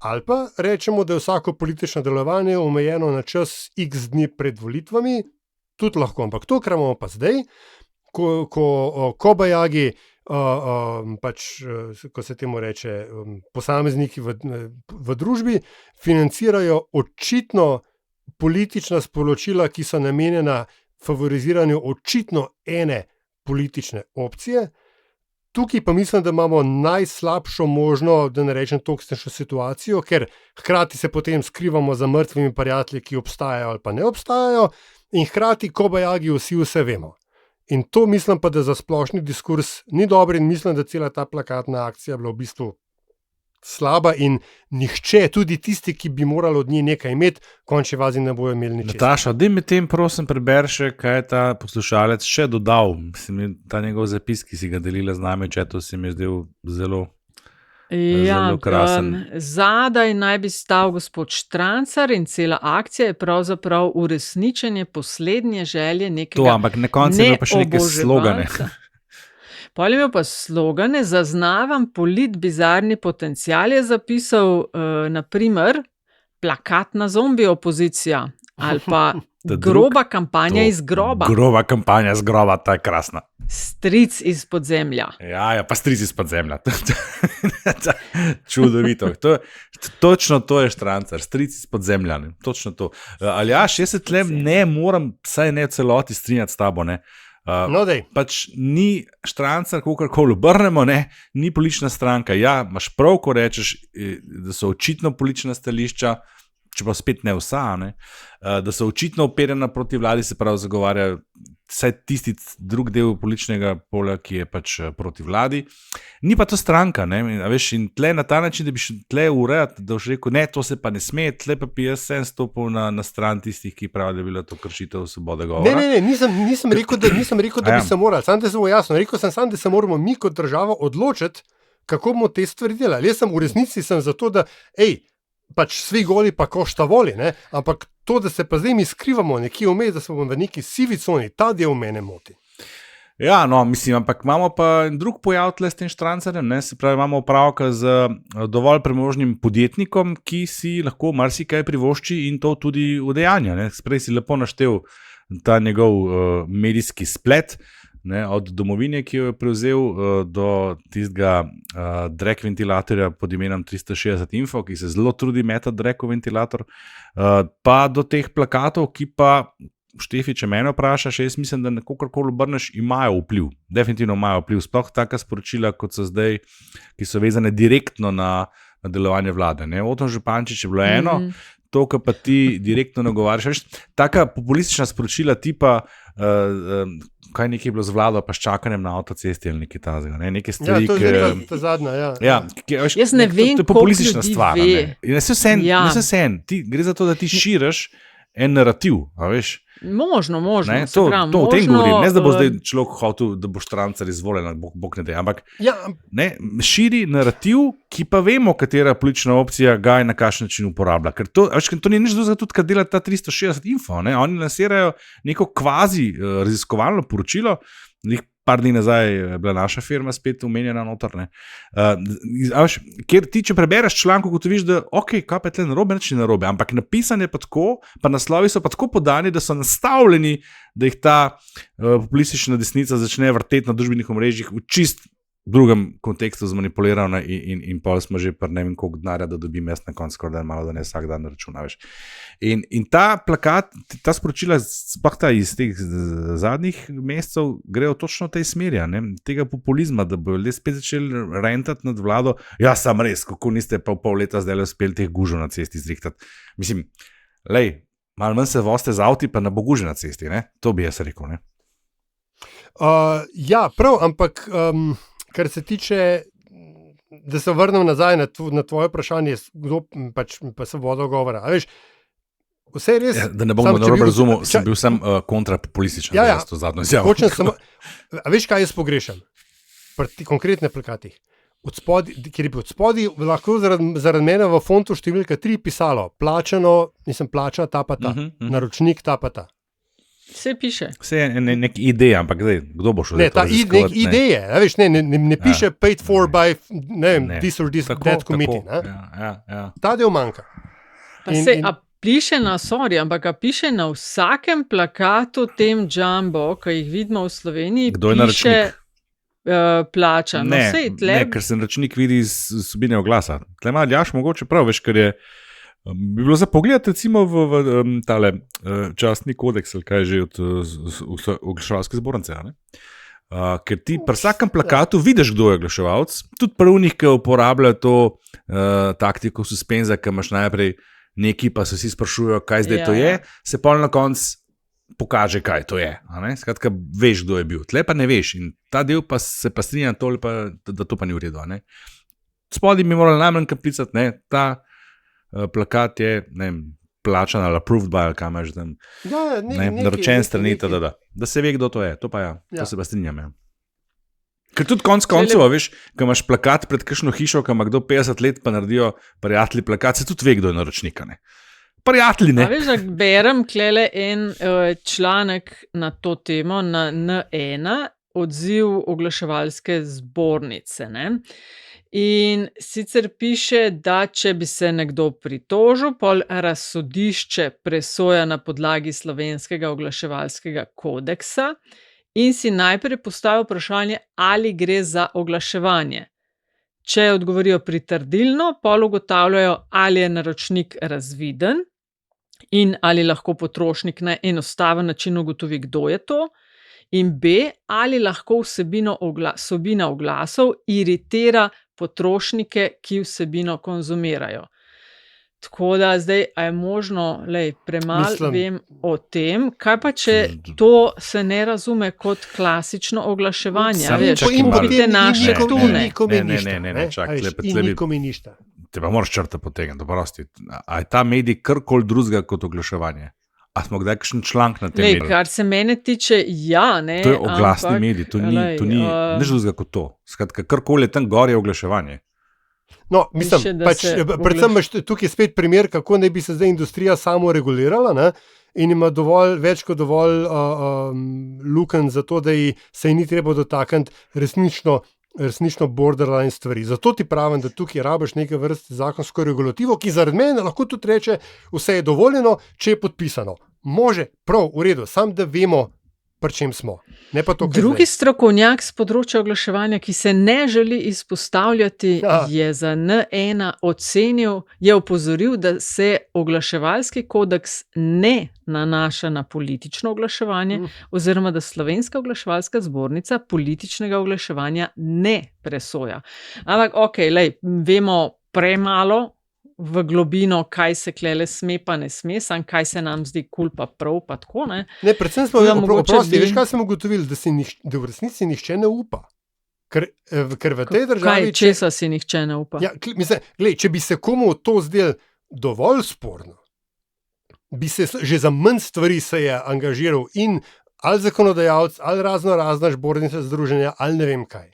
Ali pa rečemo, da je vsako politično delovanje omejeno na čas x dni pred volitvami, tudi lahko, ampak to, kar imamo pa zdaj, ko kobajagi, pač, ko se temu reče, posamezniki v družbi, financirajo očitno politična sporočila, ki so namenjena favoriziranju očitno ene politične opcije. Tukaj pa mislim, da imamo najslabšo možno, da ne rečem toksično situacijo, ker hkrati se potem skrivamo za mrtvimi prijatelji, ki obstajajo ali pa ne obstajajo, in hkrati kobajagi vse vemo. In to mislim pa, da za splošni diskurs ni dobro in mislim, da cela ta plakatna akcija je bila v bistvu slaba in nihče, tudi tisti, ki bi morali od nje nekaj imeti, končni fazi ne bojo imeli ničesar. Nataša, daj mi tem prosim preberi še, kaj je ta poslušalec še dodal. Mislim, ta njegov zapis, ki si ga delila z nami, če to si mi zdel zelo Zelo krasen. Zadaj naj bi stal gospod Štrancar in cela akcija je pravzaprav uresničenje poslednje želje nekega To, ampak na koncu je imel pa še neke slogane. Pol je imel pa slogane, zaznavam politbizarni potencial, je zapisal naprimer plakatna zombi opozicija ali pa groba kampanja iz groba. Groba kampanja iz groba, ta je krasna. Stric iz podzemlja. Ja, pa stric iz podzemlja. Čudovito. Točno to je Štrancar, stric iz podzemlja. Ne? Točno to. Aljaž, jaz se tlem ne moram, saj ne v celoti strinjati s tabo, ne. Pač ni Štrancar, kakorkoli obrnemo, ne, ni politična stranka. Ja, imaš prav, ko rečeš, da so očitno politična stališča, čeprav spet ne vsa, ne, da so očitno operjena proti vladi, se pravi zagovarjajo vsaj tisti drug del političnega polja, ki je pač proti vladi. Ni pa to stranka, ne, veš, in tle na ta način, da bi šel tle urejati, da boš rekel, ne, to se pa ne sme, tle pa bi jaz sem stopil na stran tistih, ki pravijo, da je bila to kršitev svobode govora. Ne, nisem rekel, da bi se morali, samo da se bo jasno, rekel sem samo, da se moramo mi kot država odločiti, kako bomo te stvari delali. Jaz sem v resnici za to, da pač svi goli pa košta voli, ne? Ampak to, da se pa zdaj mi skrivamo nekje vmes, da smo v neki sivi coni, ta del mene moti. Ja, no, mislim, ampak imamo pa drug pojav tle s tem Štrancarjem, ne, se pravi, imamo opravka z dovolj premožnim podjetnikom, ki si lahko marsikaj privošči in to tudi udejanja, ne. Prej si lepo naštel ta njegov medijski splet, ne, od Domovine, ki jo je prevzel, do tistega drag ventilatorja pod imenom 360 Info, ki se zelo trudi metati drag ventilator, pa do teh plakatov, ki pa, Štefi, če mene vprašaš, jaz mislim, da kakorkoli obrneš, imajo vpliv. Definitivno imajo vpliv. Sploh taka sporočila, kot so zdaj, ki so vezane direktno na delovanje vlade. Ne. Oton Župančič je bilo eno, to, kar pa ti direktno nagovarjaš. Taka populistična sporočila tipa, kaj nekaj je bilo z vlado, pa s čakanjem na avtocesti ali nekaj tazega. Ne? Neke stvari, to je ta zadnja, Jaz ne vem, to je populistična stvar. Gre za to, da ti širiš en narativ, a veš? Možno. To o tem govorim, ne da bo zdaj človek hotel, da bo Štrancar izvoljen, bog ne dej, ampak ne, širi narativ, ki pa vemo, katera politična opcija ga je na kakšen način uporablja. Ker to ni nič drugega tudi, kar dela ta 360 Info. Ne? Oni lansirajo neko kvazi raziskovalno poročilo, par dni nazaj je bila naša firma spet omenjena noter. Ker ti, če prebereš članek, ugotoviš, da kaj pa je tle narobe, nič ni narobe, ampak napisan je pa tako, pa naslovi so pa tako podani, da so nastavljeni, da jih ta populistična desnica začne vrteti na družbenih omrežjih v čist drugem kontekstu zmanipulirano in pol smo že pri ne vem koliko denarja, da dobim jaz na koncu skoraj malo, da ne vsak dan računaš. In ta plakat, ta sporočila, sploh ta iz teh zadnjih mesecev, grejo točno v tej smeri, tega populizma, da bojo ljudje spet začeli rentati nad vlado. Ja, sam res, kako niste pa v pol leta zdaj uspeli teh gužov na cesti zrihtati. Mislim, malo manj se voste z avti, pa ne bo guže na cesti, ne? To bi jaz rekel, ne? Ja, prav, ampak kar se tiče, da se vrnem nazaj na tvoje vprašanje, kdo pač pa svobodo govora. A veš, vse je res... Da ne bom narobe razumel, sem bil sem kontrapopulističen. To zadnjo izjavo. A veš, kaj jaz pogrešam? Pri konkretne plakatih. Kjer je od spodaj lahko zaradi mene v fontu številka 3 pisalo, plača ta pa ta, naročnik ta pa ta. Vse piše. Vse je nek ideja, ampak kdo bo šel? Ne, ta nek ideje, ne piše paid for by, ne vem, this or this, that committee. Ta del manjka. Piše ampak piše na vsakem plakatu tem jumbo, ki jih vidimo v Sloveniji, kdo je naročnik? Plača. Ne, ker se naročnik vidi iz vsebine oglasa. Tle ima Aljaž mogoče prav, veš, ker je bi bilo za pogled recimo v tale častni kodeks, ali kaj že od oglaševalske zbornice, ker ti pri vsakem plakatu vidiš, kdo je oglaševalec, tudi pri unih, ki uporabljajo to taktiko suspenza, ki imaš najprej neki, pa se vsi sprašujejo, kaj zdaj to je, se pol na konc pokaže, kaj to je. Skratka, veš, kdo je bil. Tle pa ne veš in ta del pa se pa strinja toliko, da to pa ni v redu. Spodaj bi morali najmanj kaplicati, ta plakat je, ne vem, plačan ali approved by, ali kaj imaš tam, naročen strani, da se ve, kdo to je. To pa to se pa strinjam. Ker tudi konc koncev, veš, ko imaš plakat pred kakšno hišo, ko ima kdo 50 let, pa naredijo prijatelji plakat, se tudi ve, kdo je naročnik, ne. Prijatelji, ne. A veš, da berem klele en članek na to temo, na N1, odziv oglaševalske zbornice, ne. In sicer piše, da če bi se nekdo pritožil, pol razsodišče presoja na podlagi slovenskega oglaševalskega kodeksa in si najprej postavi vprašanje, ali gre za oglaševanje. Če odgovorijo pritrdilno, pol ugotavljajo, ali je naročnik razviden in ali lahko potrošnik na enostaven način ugotovi, kdo je to, in B, ali lahko vsebina oglasov iritira potrošnike, ki vsebino konzumirajo. Tako da zdaj, a je možno, premalo vem o tem, kaj pa če to se ne razume kot klasično oglaševanje, veš, kupite naše tune. Ne, čakaj, nikomi ništa. Te pa moraš črta potegniti, doprosti. A je ta medij karkoli drugega kot oglaševanje? A smo kdaj kakšen članek na tem mediju? Kar se mene tiče, ja, ne. To je oglasni medij, to ni nič drugega kot to. Skratka, karkoli je tam gor je oglaševanje. No, mislim, predvsem imaš tukaj spet primer, kako naj bi se zdaj industrija samo regulirala, ne, in ima več kot dovolj lukenj za to, da se ni treba dotakniti resnično borderline stvari. Zato ti pravim, da tukaj rabiš neke vrste zakonsko regulativo, ki zaradi mene lahko tudi reče, vse je dovoljeno, če je podpisano. Može, prav, v redu, sam da vemo, pri čem smo. Ne pa to, drugi strokovnjak z področja oglaševanja, ki se ne želi izpostavljati, je za N1 ocenil, je opozoril, da se oglaševalski kodeks ne nanaša na politično oglaševanje, oziroma da Slovenska oglaševalska zbornica političnega oglaševanja ne presoja. Ampak, vemo premalo v globino, kaj se klele sme pa ne sme, sam kaj se nam zdi kul pa prav, pa tako, ne. Ne, predvsem smo veš, kaj smo ugotovili, da v resnici nihče ne upa. Ker v tej državi... Česa si nihče ne upa? Ja, če bi se komu to zdelo dovolj sporno, bi se že za manj stvari se je angažiral in ali zakonodajalec, ali razna zbornica združenja, ali ne vem kaj.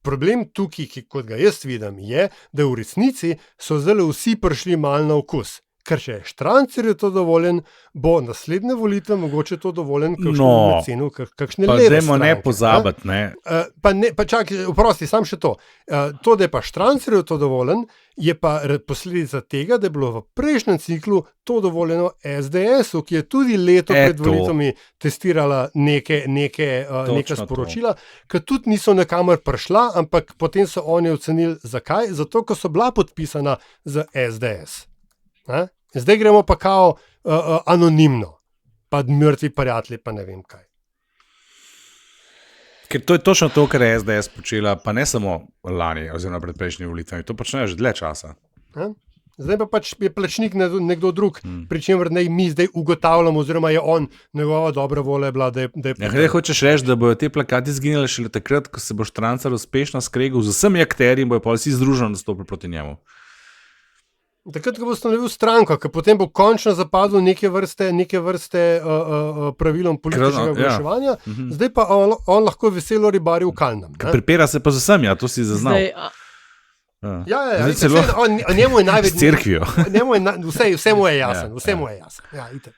Problem tukaj, kot ga jaz vidim, je, da v resnici so zdaj vsi prišli malo na okus. Ker če je Štrancerju to dovoljen, bo naslednje volitve mogoče to dovoljen kakšne kakšne leve stranke. Pa zdajmo ne pozabiti, ne. Pa čakaj, oprosti, sam še to. To, da je pa Štrancerju to dovoljen, je pa posledica tega, da je bilo v prejšnjem ciklu to dovoljeno SDS-u, ki je tudi leto pred volitvami testirala neka sporočila, ki tudi niso nekamor prišla, ampak potem so oni ocenili, zakaj? Zato, ker so bila podpisana za SDS. Zdaj gremo pa kao anonimno, pa mrtvi prijatelji, pa ne vem kaj. Ker to je točno to, kar je SDS počela, pa ne samo lani oziroma pred prejšnjimi volitvami, to počnejo že dlje časa. Zdaj pa pač je plačnik nekdo drug, pri čemer mi zdaj ugotavljamo, oziroma je on, njegova dobra volja je bila, da je... Kaj hočeš reči, da bojo te plakati izginili šele takrat, ko se bo Štrancar uspešno skregal z vsemi akterji in bojo pa vsi združeno nastopili proti njemu? Takrat, ko bo ustanovil stranko, ker potem bo končno zapadlo neke vrste pravilom političnega oglaševanja, zdaj pa on lahko veselo ribari v kalnem. Pripira se pa z vsem, to si zaznal. Njemu je največ... S cerkvijo. Vse mu je jasno, Ja, itak.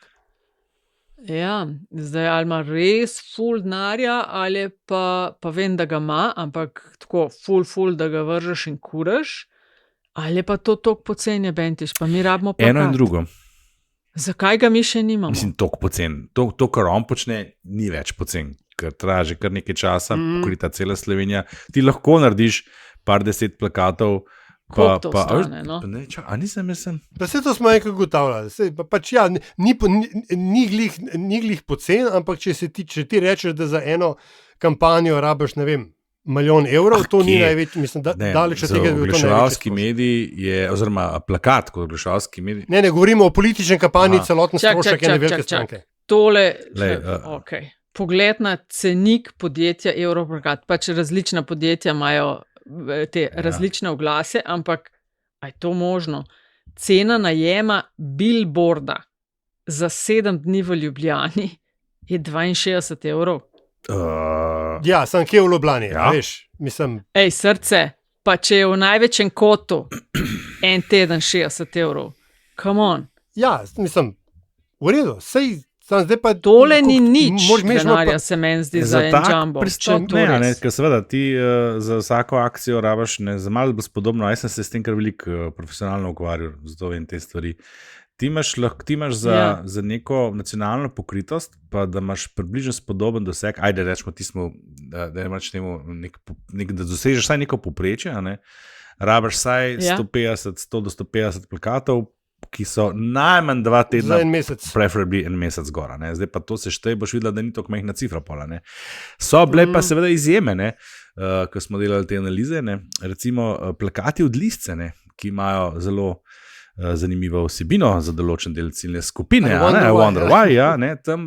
Ja, zdaj ali ima res ful denarja, ali pa vem, da ga ima, ampak tako ful, da ga vržeš in kuraš, ali pa to toliko poceni je Bentiš, pa mi rabimo plakat. Eno in drugo. Zakaj ga mi še nimamo? Mislim, toliko poceni. To, kar on počne, ni več poceni, ker traja že kar nekaj časa, pokrita cela Slovenija. Ti lahko narediš par 10 plakatov, koliko to stane, no? A nisem mislim? Pa vse to smo enkrat ugotavljali. Pač ja, ni glih poceni, ampak če ti rečeš, da za eno kampanjo rabiš, ne vem, milijon evrov, to ni največ, mislim, daleč od tega, da bi to največ. Oglaševalski medij je, oziroma plakat kot oglaševalski medij. Ne, govorimo o politični kampanji, celoten strošek ene velike stranke. Tole, pogled na cenik podjetja Europlakat, pač različna podjetja imajo te različne oglase, ampak a je to možno? Cena najema billboarda za 7 dni v Ljubljani je 62 evrov. Ja, sem kje v Ljubljani, Ja. veš, mislim. Ej, srce, pa če je v največjem kotu en teden 60 €, come on. Ja, mislim, v redu, sej. Zdaj pa Tole ni nič denarja, se meni zdi, za en tak jumbo. pristop Če to ne, res. ker seveda ti za vsako akcijo rabaš za malo bolj spodobno. Jaz sem se s tem kar veliko profesionalno ukvarjal, zato vem te stvari. Ti imaš za neko nacionalno pokritost, pa da imaš približno spodoben doseg, ajde rečemo, da dosežeš vsaj neko povprečje, rabaš vsaj 100 do 150 plakatov, ki so najmanj 2 tedna, za en mesec. preferably en mesec zgora. Zdaj pa to seštej, boš videla, da ni tako majhna cifra pola. So bile pa seveda izjeme, ko smo delali te analize, recimo plakati od listce, ki imajo zelo zanimivo vsebino za določen del ciljne skupine. I wonder why, ja, tam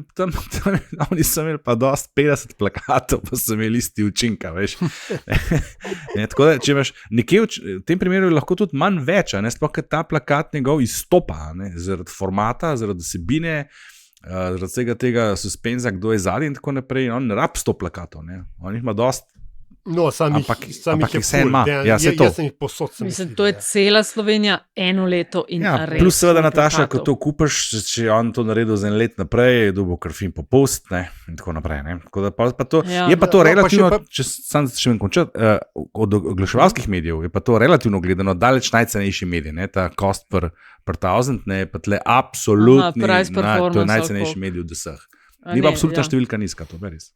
oni so imeli pa dost 50 plakatov, pa so imeli isti učinka, veš. Tako da, če imaš nekje, v tem primeru je lahko tudi manj več, sploh, ker ta plakat njegov izstopa, zaradi formata, zaradi vsebine, zaradi vsega tega suspenza, kdo je zadnji in tako naprej, on ne rab 100 plakatov, on jih ima dost. No, ampak jih je vse ima. Ja, jaz sem jih posod. Mislim, to je cela Slovenija, eno leto in res. Plus seveda, Nataša, ko to kupiš, če je on to naredil za en let naprej, je dobil krfin popust, in tako naprej. Tako da pa to, je pa to relativno, če sam še vem končati, od oglaševalskih medijev, je pa to relativno gledano daleč najcenejši medij, ta cost per 1000, je pa tle absolutni, to je najcenejši medij od vseh. Ni pa absolutna številka nizka, to je res.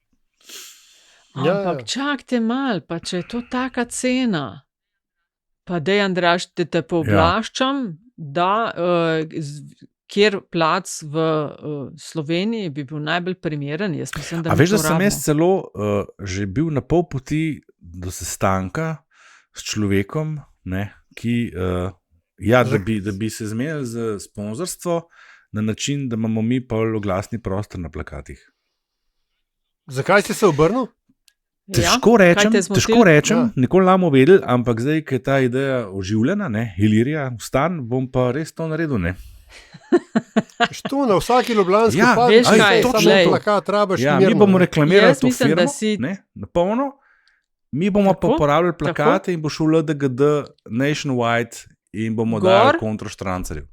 Ampak čakajte mal, pa če je to taka cena, pa dej, Andraž, te pooblaščam, da kjer plac v Sloveniji bi bil najbolj primeren, jaz mislim, da a veš, da sem jaz celo že bil na pol poti do sestanka s človekom, ki, da bi se zmenili za sponzorstvo na način, da imamo mi pol oglasni prostor na plakatih. Zakaj si se obrnil? Težko rečem, nikoli namo vedeli, ampak zdaj, ko je ta ideja oživljena, Ilirija, vstan, bom pa res to naredil, Što na vsaki ljubljanski veš kaj, točno plakat rabaš mirno. Mi bomo reklamirali to firmo, na polno, mi bomo pa uporabljali plakate in bo šel LDGD nationwide in bomo dali kontro štrancarjev.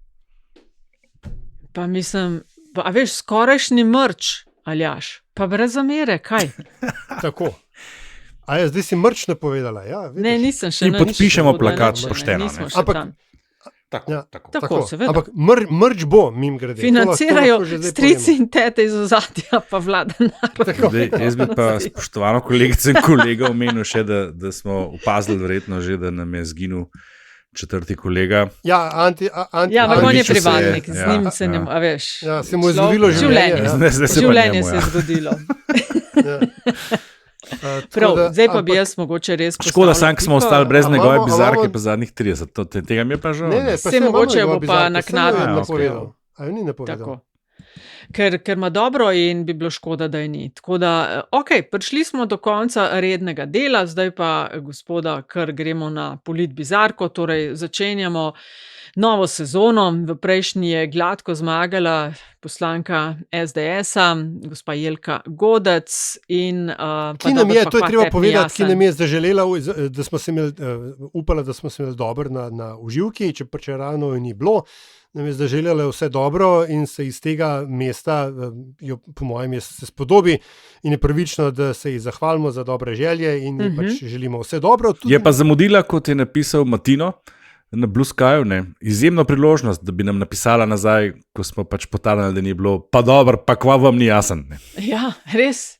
Pa mislim, a veš, skorajšnji mrč, Aljaž, pa brez zamere, kaj? Tako. A ja, zdaj si mrč napovedala, ja? Ne, nisem še. In podpišemo plakat pošteno. Tako, seveda. Ampak mrč bo, mim grede. Financirajo strici in tete iz ozadja, pa vlada narod. Jaz bi pa spoštovano kolegice in kolega omenil še, da smo opazili verjetno že, da nam je zginil 4. kolega. Ja, ampak on je privatnik, z njim se ne, a veš. Ja, se mu je zgodilo življenje. Življenje se je zgodilo. Prav, zdaj pa bi jaz mogoče res postavljal. Škoda sam, ki smo ostali brez njegove bizarke pa zadnjih 30. Tega mi je pa žal. Vse mogoče bo pa naknadno napovedal. A jo ni napovedal. Ker ima dobro in bi bilo škoda, da je ni. Tako da, prišli smo do konca rednega dela, zdaj pa, gospoda, kar gremo na politbizarko, torej začenjamo novo sezono. V prejšnji je gladko zmagala poslanka SDS-a, gospa Jelka Godec. Ki nam je, to je treba povedati, ki nam je zaželela, da smo se imeli, upala, da smo se imeli dobro na uživki, če ravno ni bilo. Nam je zaželjala vse dobro in se iz tega mesta, po mojem, se spodobi in je pravično, da se ji zahvalimo za dobre želje in pač želimo vse dobro. Je pa zamudila, kot je napisal Matino na Blue Skyju, izjemno priložnost, da bi nam napisala nazaj, ko smo pač potarnali, da ni bilo, pa dobro, pa kva vam ni jasen. Ja, res.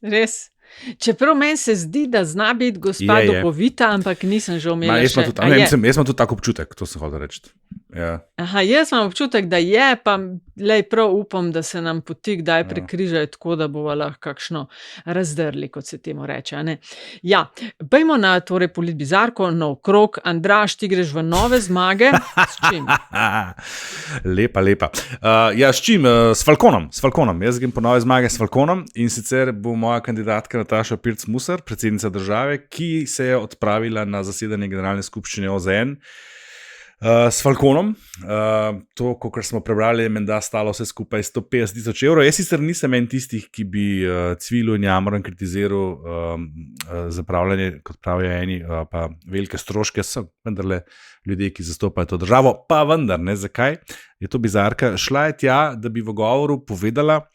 Čeprav meni se zdi, da zna biti gospa duhovita, ampak nisem že omenila še. Jaz imam tudi tak občutek, to sem hotel reči. Ja. Aha, jaz imam občutek, da je, pa prav upam, da se nam poti kdaj prekrižajo, tako da bova lahko kakšno razdrli, kot se temu reče. Ja, pojmo na torej politbizarko, naokrog. Andraž, ti greš v nove zmage, s čim? Lepa. Ja, s čim? S Falconom. Jaz grem po nove zmage s Falconom in sicer bo moja kandidatka Nataša Pirc Musar, predsednica države, ki se je odpravila na zasedanje generalne skupščine OZN. S Falconom, to, kar smo prebrali, je menda stalo vse skupaj 150,000 evrov. Jaz sicer nisem en tistih, ki bi cvilil in jamro in kritiziral zapravljanje, kot pravijo eni, pa velike stroške, so vendarle ljudje, ki zastopajo to državo, pa vendar, ne, zakaj je to bizarka. Šla je tja, da bi v govoru povedala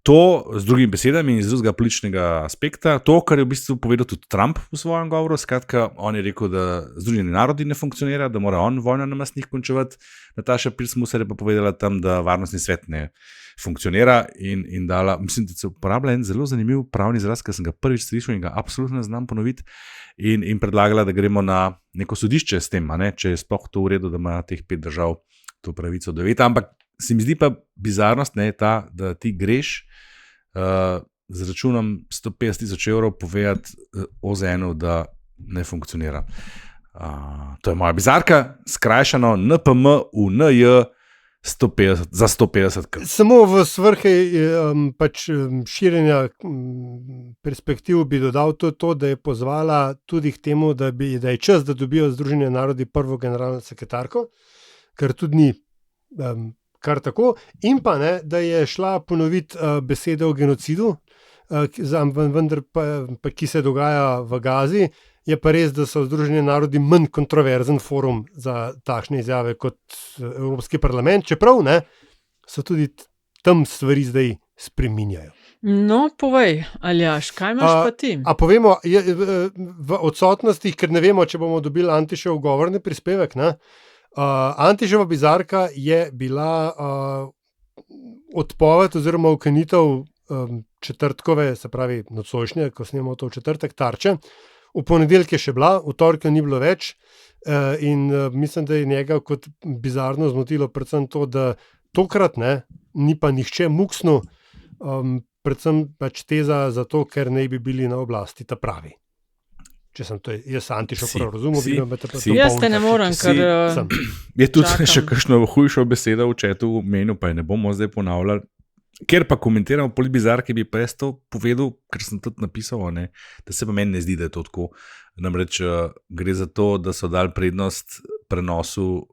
to z drugimi besedami in iz drugega političnega aspekta, to, kar je v bistvu povedal tudi Trump v svojem govoru. Skratka, on je rekel, da Združeni narodi ne funkcionira, da mora on vojno na masnih končevati. Nataša Pirc-Musar je pa povedala tam, da varnostni svet ne funkcionira in dala, mislim, da se uporablja en zelo zanimiv pravni izraz, ker sem ga prvič slišal in ga absolutno ne znam ponoviti, in predlagala, da gremo na neko sodišče s tem, a ne, če je sploh to v redu, da ima teh 5 držav to pravico do veta, ampak se mi zdi pa bizarnost, ne, ta, da ti greš z računom 150,000 evrov povedati OZN-u, da ne funkcionira. To je moja bizarka, skrajšano NPM v NJ 150, za 150 krat. Samo v svrhe pač širjenja perspektiv bi dodal to, da je pozvala tudi k temu, da je čas, da dobijo Združeni narodi prvo generalno sekretarko, ker tudi ni kar tako, in pa ne, da je šla ponoviti besede o genocidu, vendar pa ki se dogaja v Gazi. Je pa res, da so Združeni narodi manj kontroverzen forum za takšne izjave kot Evropski parlament, čeprav ne, so tudi tam stvari zdaj spreminjajo. No, povej, Aljaž, kaj imaš pa ti? A povemo, v odsotnostih, ker ne vemo, če bomo dobili Antišev govorni prispevek, ne? Antiševa bizarka je bila odpoved oziroma ukinitev četrtkove, se pravi nocojšnje, ko snemamo to v četrtek, Tarče. V ponedeljek je še bila, v torek ni bilo več in mislim, da je njega kot bizarno zmotilo predvsem to, da tokrat ne, ni pa nihče muksnil, predvsem pač teza za to, ker ne bi bili na oblasti ta pravi. Če sem to jaz Antišo prav razumel, jaz te ne morem, ker je tudi še kakšno hujšo besedo v chatu menil, pa je ne bomo zdaj ponavljali. Ker pa komentiramo politbizarke, bi pa jaz to povedal, ker sem tudi napisal, ne, da se pa meni ne zdi, da je to tako. Namreč gre za to, da so dali prednost prenosu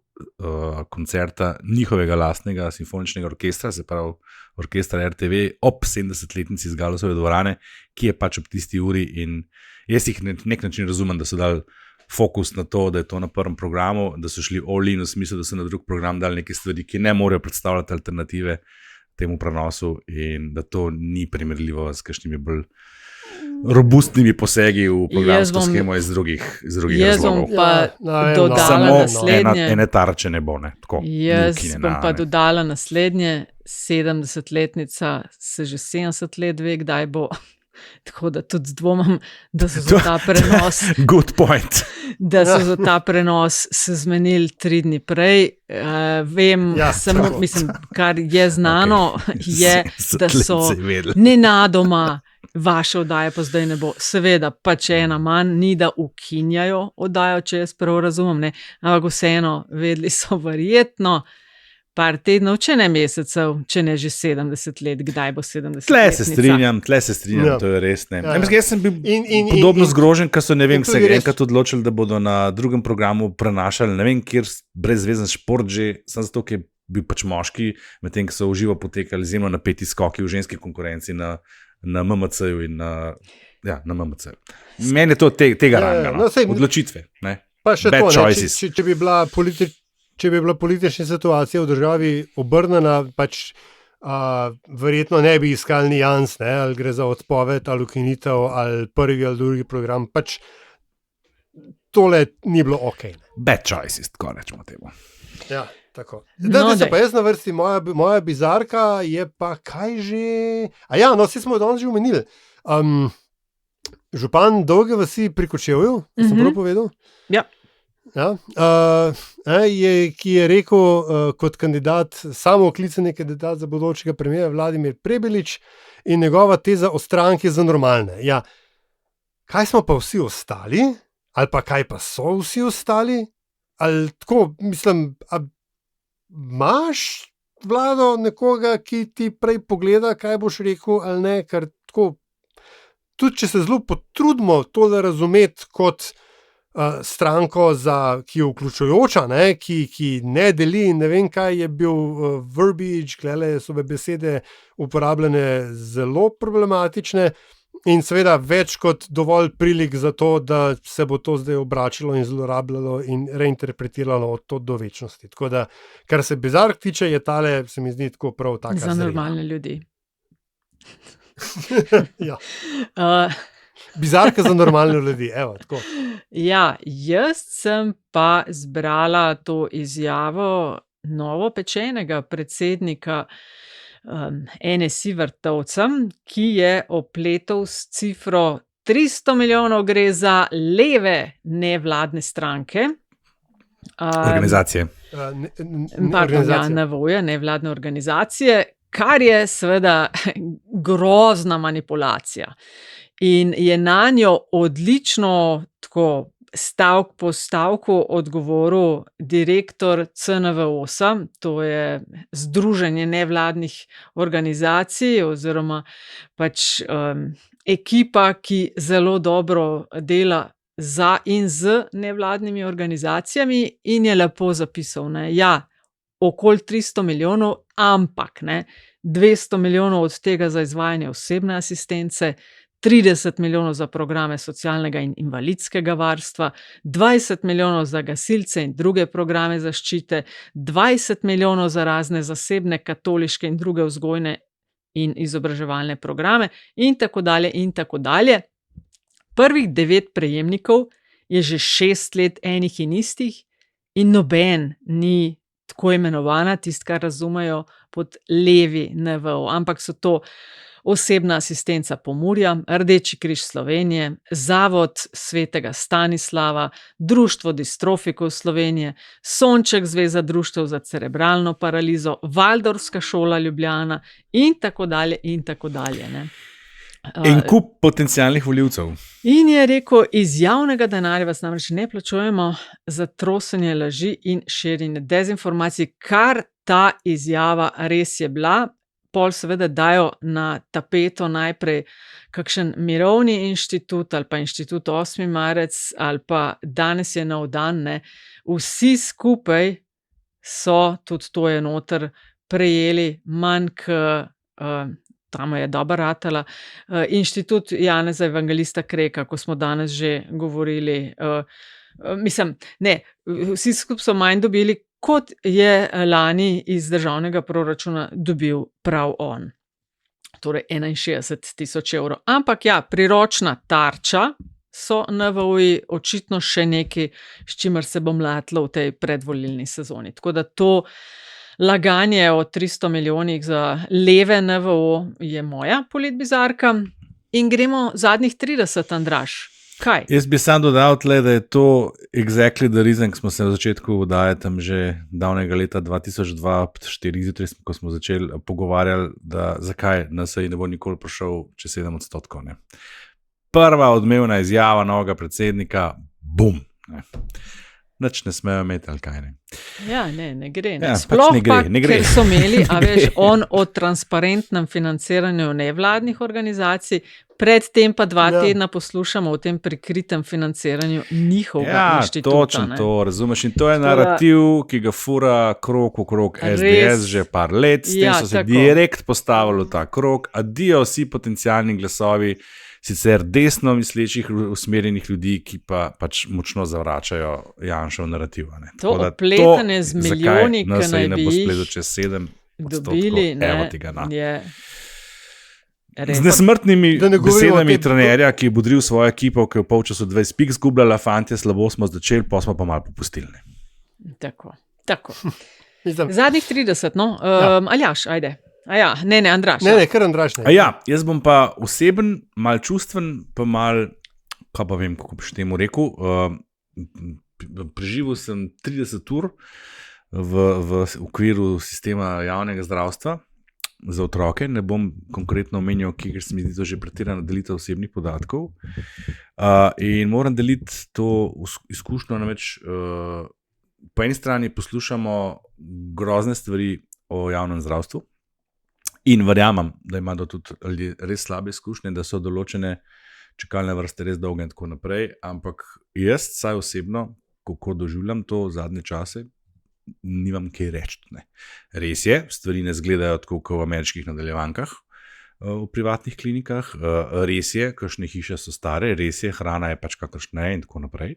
koncerta njihovega lastnega simfoničnega orkestra, se pravi orkestra RTV, ob 70-letnici z Galusove dvorane, ki je pač ob tisti uri, in jaz jih na nek način razumem, da so dali fokus na to, da je to na prvem programu, da so šli all in v smislu, da so na drug program dali neke stvari, ki ne morejo predstavljati alternative temu prenosu, in da to ni primerljivo s kakšnimi bolj robustnimi posegi v programsko schemo iz drugih razlogov. Jaz bom pa dodala naslednje. Ene Tarče ne bo, ne. Tako, jaz bom pa dodala naslednje. 70-letnica se že 70 let ve, kdaj bo. Tako da tudi dvomam, da so za ta prenos good point. Da so za ta prenos se zmenili 3 dni prej. Vem, samo, mislim, kar je znano, je, da so nenadoma vaše oddaje pa zdaj ne bo. Seveda, pa če ena manj, ni da ukinjajo oddajo, če jaz prav razumem, ne, ampak vseeno vedeli so verjetno par tednov, če ne mesecev, če ne že 70 let, kdaj bo 70 let. Tle se strinjam, to je res, ne. Jaz sem bil podobno zgrožen, ko so, ne vem, se enkrat odločili, da bodo na drugem programu prenašali, ne vem, kjer brezvezen šport že, samo zato, ker bi pač moški, medtem, ko so v živo potekali izjemno napeti skoki v ženski konkurenci na MMC-ju in na MMC-ju. Meni je to tega ranga, odločitve, ne. Pa še bad to, ne, če bi bila politična situacija v državi obrnjena, pač verjetno ne bi iskali nijans, ne, ali gre za odpoved, ali ukinitev, ali prvi ali drugi program, pač tole ni bilo ok. Bad choices, tako rečemo temu. Ja, tako. Da se pa jaz na vrsti, moja bizarka je pa kaj že... vsi smo danes že omenili. Župan Dolge vasi pri Kočevju, sem prav povedal? Ja. Ki je rekel kot kandidat, samooklicani kandidat za bodočega premierja Vladimir Prebilič in njegova teza o stranki za normalne. Ja, kaj smo pa vsi ostali? Ali pa kaj pa so vsi ostali? Ali tako, mislim, imaš Vlado nekoga, ki ti prej pogleda, kaj boš rekel ali ne, ker tako, tudi če se zelo potrudimo tole razumeti kot stranko, ki je vključujoča, ne, ki ne deli in ne vem kaj je bil verbiage, klele so besede uporabljene zelo problematične. In seveda več kot dovolj prilik za to, da se bo to zdaj obračalo in zlorabljalo in reinterpretiralo od to do večnosti. Tako da, kar se bizark tiče, je tale, se mi zdi, tako prav taka za normalne ljudi. Ja. Bizarka za normalne ljudi, evo, tako. Ja, jaz sem pa zbrala to izjavo novopečenega predsednika NSI Vrtovca, ki je opletal s cifro 300 milijonov, gre za leve nevladne stranke. Organizacije. NVO-je, nevladne organizacije, kar je seveda grozna manipulacija. In je na njo odlično tako stavek po stavku odgovoril direktor CNVOS-a, to je Združenje nevladnih organizacij oziroma pač ekipa, ki zelo dobro dela za in z nevladnimi organizacijami, in je lepo zapisal, ne, ja, okoli 300 milijonov, ampak ne, 200 milijonov od tega za izvajanje osebne asistence, 30 milijonov za programe socialnega in invalidskega varstva, 20 milijonov za gasilce in druge programe zaščite, 20 milijonov za razne zasebne, katoliške in druge vzgojne in izobraževalne programe in tako dalje in tako dalje. Prvih 9 prejemnikov je že 6 let enih in istih in noben ni tako imenovana, tisti, kar razumejo pod levi NVO, ampak so to Osebna asistenca Pomurja, Rdeči križ Slovenije, Zavod svetega Stanislava, Društvo distrofikov Slovenije, Sonček, Zveza društev za cerebralno paralizo, Valdorfska šola Ljubljana in tako dalje in tako dalje. Ne. En kup potencialnih volivcev. In je rekel, iz javnega denarja vas namreč ne plačujemo za trosenje laži in širjenje dezinformacij, kar ta izjava res je bila. Pol seveda dajo na tapeto najprej kakšen mirovni inštitut ali pa inštitut 8. marec ali pa danes je nov dan, ne. Vsi skupaj so, tudi to je noter, prejeli manj tam je dobra ratala, inštitut Janeza Evangelista Kreka, ko smo danes že govorili, vsi skupaj so manj dobili, kot je lani iz državnega proračuna dobil prav on. Torej 61 tisoč evrov. Ampak ja, priročna tarča so NVO-ji očitno še nekaj, s čimer se bo mlatilo v tej predvolilni sezoni. Tako da to laganje o 300 milijonih za leve NVO je moja politbizarka. In gremo zadnjih 30, Andraž. Kaj? Jaz bi sam dodal tle, da je to exactly the reason, ko smo se v začetku oddaje tam že davnega leta 2002-2004 zjutraj, ko smo začeli pogovarjali, da zakaj NSI ne bo nikoli prišel čez 7%. Ne. Prva odmevna izjava novega predsednika, bum. Ne. Nič ne smejo imeti, ali kaj ne. Ja, ne gre. Ne. Ja, sploh pač ne gre. Ker so imeli, a veš, on o transparentnem financiranju nevladnih organizacij, predtem pa 2 tedna poslušamo o tem prikritem financiranju njihovega inštituta. Ja, točno to, razumeš. In to je narativ, ki ga fura krog okrog SDS že par let, s tem so se direkt postavili v ta krog, adijo vsi potencialni glasovi, sicer desno mislečih usmerjenih ljudi, ki pa pač močno zavračajo Janšev narativ. To opletanje z milijoni, ki naj bi jih dobili, je z nesmrtnimi besedami trenerja, ki je budril svojo ekipo, ki je v polčasu 20 pik zgubljala, fantje, slabo smo začeli, pa smo pa malo popustili. Tako. Zadnjih 30, no. Aljaž, ajde. Andraž. Kar Andraž. Jaz bom pa oseben, mal čustven, pa mal, kaj pa vem, kako bi še temu rekel, preživel sem 30 ur v okviru sistema javnega zdravstva za otroke, ne bom konkretno omenjal, ker se mi zdi to že pretirana delitev osebnih podatkov, in moram deliti to izkušnjo, namreč po eni strani poslušamo grozne stvari o javnem zdravstvu, in verjamem, da imajo tudi ljudje res slabe izkušnje, da so določene čakalne vrste res dolge in tako naprej. Ampak jaz, saj osebno, kako doživljam to zadnje čase, nimam kaj reči. Res je, stvari ne izgledajo tako kot v ameriških nadaljevankah, v privatnih klinikah, res je, kakšne hiše so stare, res je, hrana je pač kakršna je in tako naprej.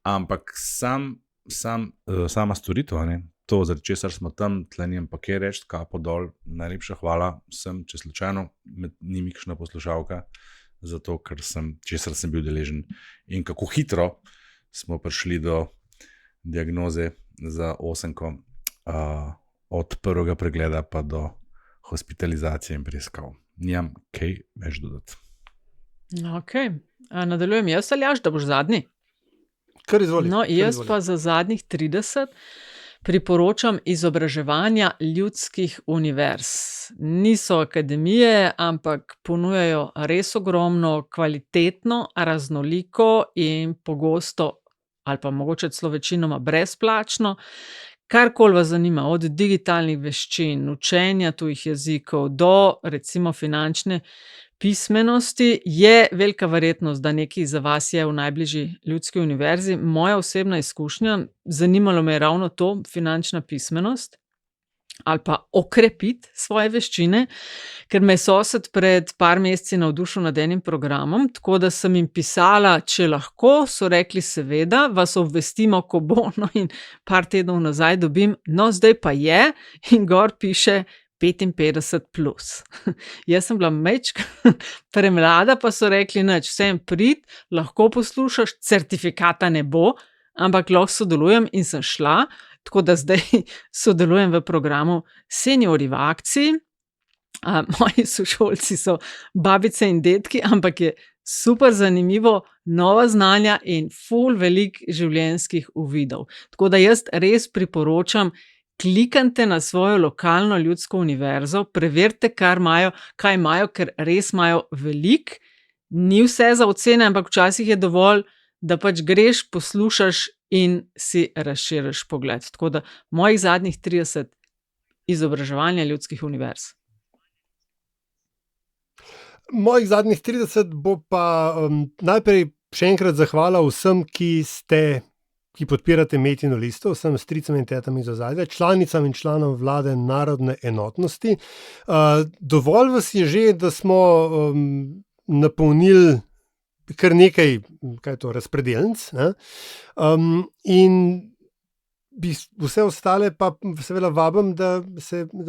Ampak sama storitev, to, zaradi česar smo tam, tle nimam pa kaj reči, kapo dol, najlepša hvala vsem, če slučajno med njimi kakšna poslušalka, zato, česar sem bil deležen in kako hitro smo prišli do diagnoze za 8, od prvega pregleda pa do hospitalizacije in preiskav. Nimam kaj več dodati. Ok, nadaljujem jaz, Aljaž, da boš zadnji? Kar izvoli. No, jaz pa za zadnjih 30 priporočam izobraževanja ljudskih univerz. Niso akademije, ampak ponujajo res ogromno, kvalitetno, raznoliko in pogosto, ali pa mogoče celo večinoma brezplačno, karkoli vas zanima, od digitalnih veščin, učenja tujih jezikov do recimo finančne pismenosti, je velika verjetnost, da nekaj za vas je v najbližji ljudski univerzi. Moja osebna izkušnja, zanimalo me je ravno to, finančna pismenost, ali pa okrepiti svoje veščine, ker me je sosed pred par meseci navdušil nad enim programom, tako da sem jim pisala, če lahko, so rekli seveda, vas obvestimo, ko bo, no in par tednov nazaj dobim, no zdaj pa je, in gor piše 55 plus. Jaz sem bila mečka premlada, pa so rekli, nič, vsem prid, lahko poslušaš, certifikata ne bo, ampak lahko sodelujem in sem šla, tako da zdaj sodelujem v programu Seniori v akciji. Moji sošolci so babice in dedki, ampak je super zanimivo, nova znanja in ful velik življenjskih uvidov. Tako da jaz res priporočam, klikante na svojo lokalno ljudsko univerzo, preverite, kaj imajo, ker res imajo veliko, ni vse za ocene, ampak včasih je dovolj, da pač greš, poslušaš in si razširiš pogled. Tako da mojih zadnjih 30 izobraževanja ljudskih univerz. Mojih zadnjih 30 bo pa najprej še enkrat zahvala vsem, ki podpirate Metino listo, vsem stricam in tetam iz ozadja, članicam in članom vlade narodne enotnosti. Dovolj vas je že, da smo napolnili kar nekaj, razpredelnic, in vse ostale pa seveda vabim, da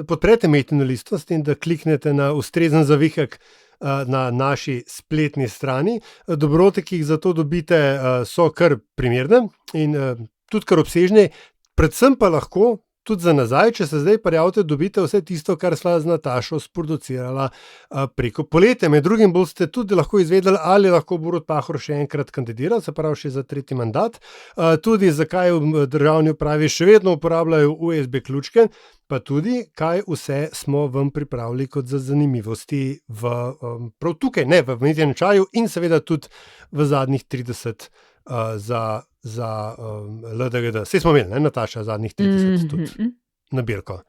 podprete Metino listo in da kliknete na ustrezen zavihek na naši spletni strani. Dobrote, ki jih za to dobite, so kar primerne in tudi kar obsežne, predvsem pa lahko tudi za nazaj, če se zdaj prijavite, dobite vse tisto, kar sva z Natašo sproducirala preko poletja. Med drugim boste tudi lahko izvedeli, ali lahko Borut Pahor še enkrat kandidira, se pravi še za 3. mandat, tudi zakaj v državni upravi še vedno uporabljajo USB ključke, pa tudi, kaj vse smo vam pripravili kot za zanimivosti prav tukaj, ne v Metinem čaju in seveda tudi v zadnjih 30 za LDGD. Saj smo imeli, Nataša, zadnjih 30 tudi nabirko.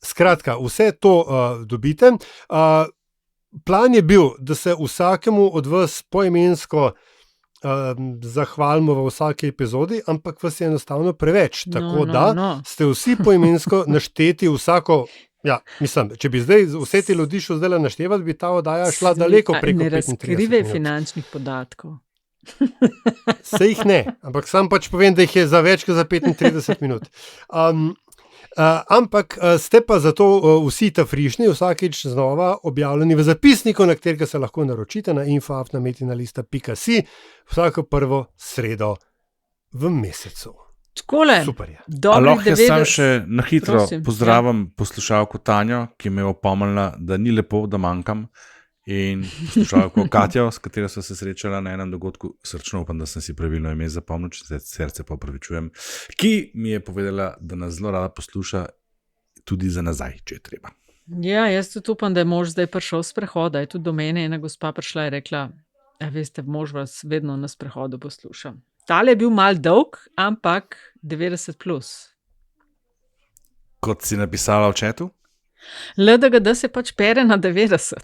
Skratka, vse to dobite. Plan je bil, da se vsakemu od vas poimensko zahvalimo v vsaki epizodi, ampak vas je enostavno preveč, tako ste vsi poimensko našteti vsako. Ja, mislim, če bi zdaj vse te ljudi šel zdaj naštevati, bi ta oddaja šla daleko preko 35 minut. Ne razkrivaj finančnih podatkov. Se jih ne, ampak sam pač povem, da jih je za več kot za 35 minut. Ampak ste pa zato vsi ta frišni, vsakič znova objavljeni v zapisniku, na katerega se lahko naročite na info@metinalista.si vsako prvo sredo v mesecu. Takole, super je. Lahko jaz sam še na hitro pozdravim poslušalko Tanjo, ki me je opomnila, da ni lepo, da manjkam, in poslušalko Katjo, s katero sem se srečala na enem dogodku, srčno upam, da sem si pravilno ime zapomnil, če srce pa opravičujem, ki mi je povedala, da nas zelo rada posluša tudi za nazaj, če je treba. Ja, jaz tudi upam, da je mož zdaj prišel s sprehoda, je tudi do mene ena gospa prišla in rekla, veste, mož vas vedno na sprehodu posluša. Tale je bil mal dolg, ampak 90 plus. Kot si napisala v chatu? LDGD se pač pere na 90.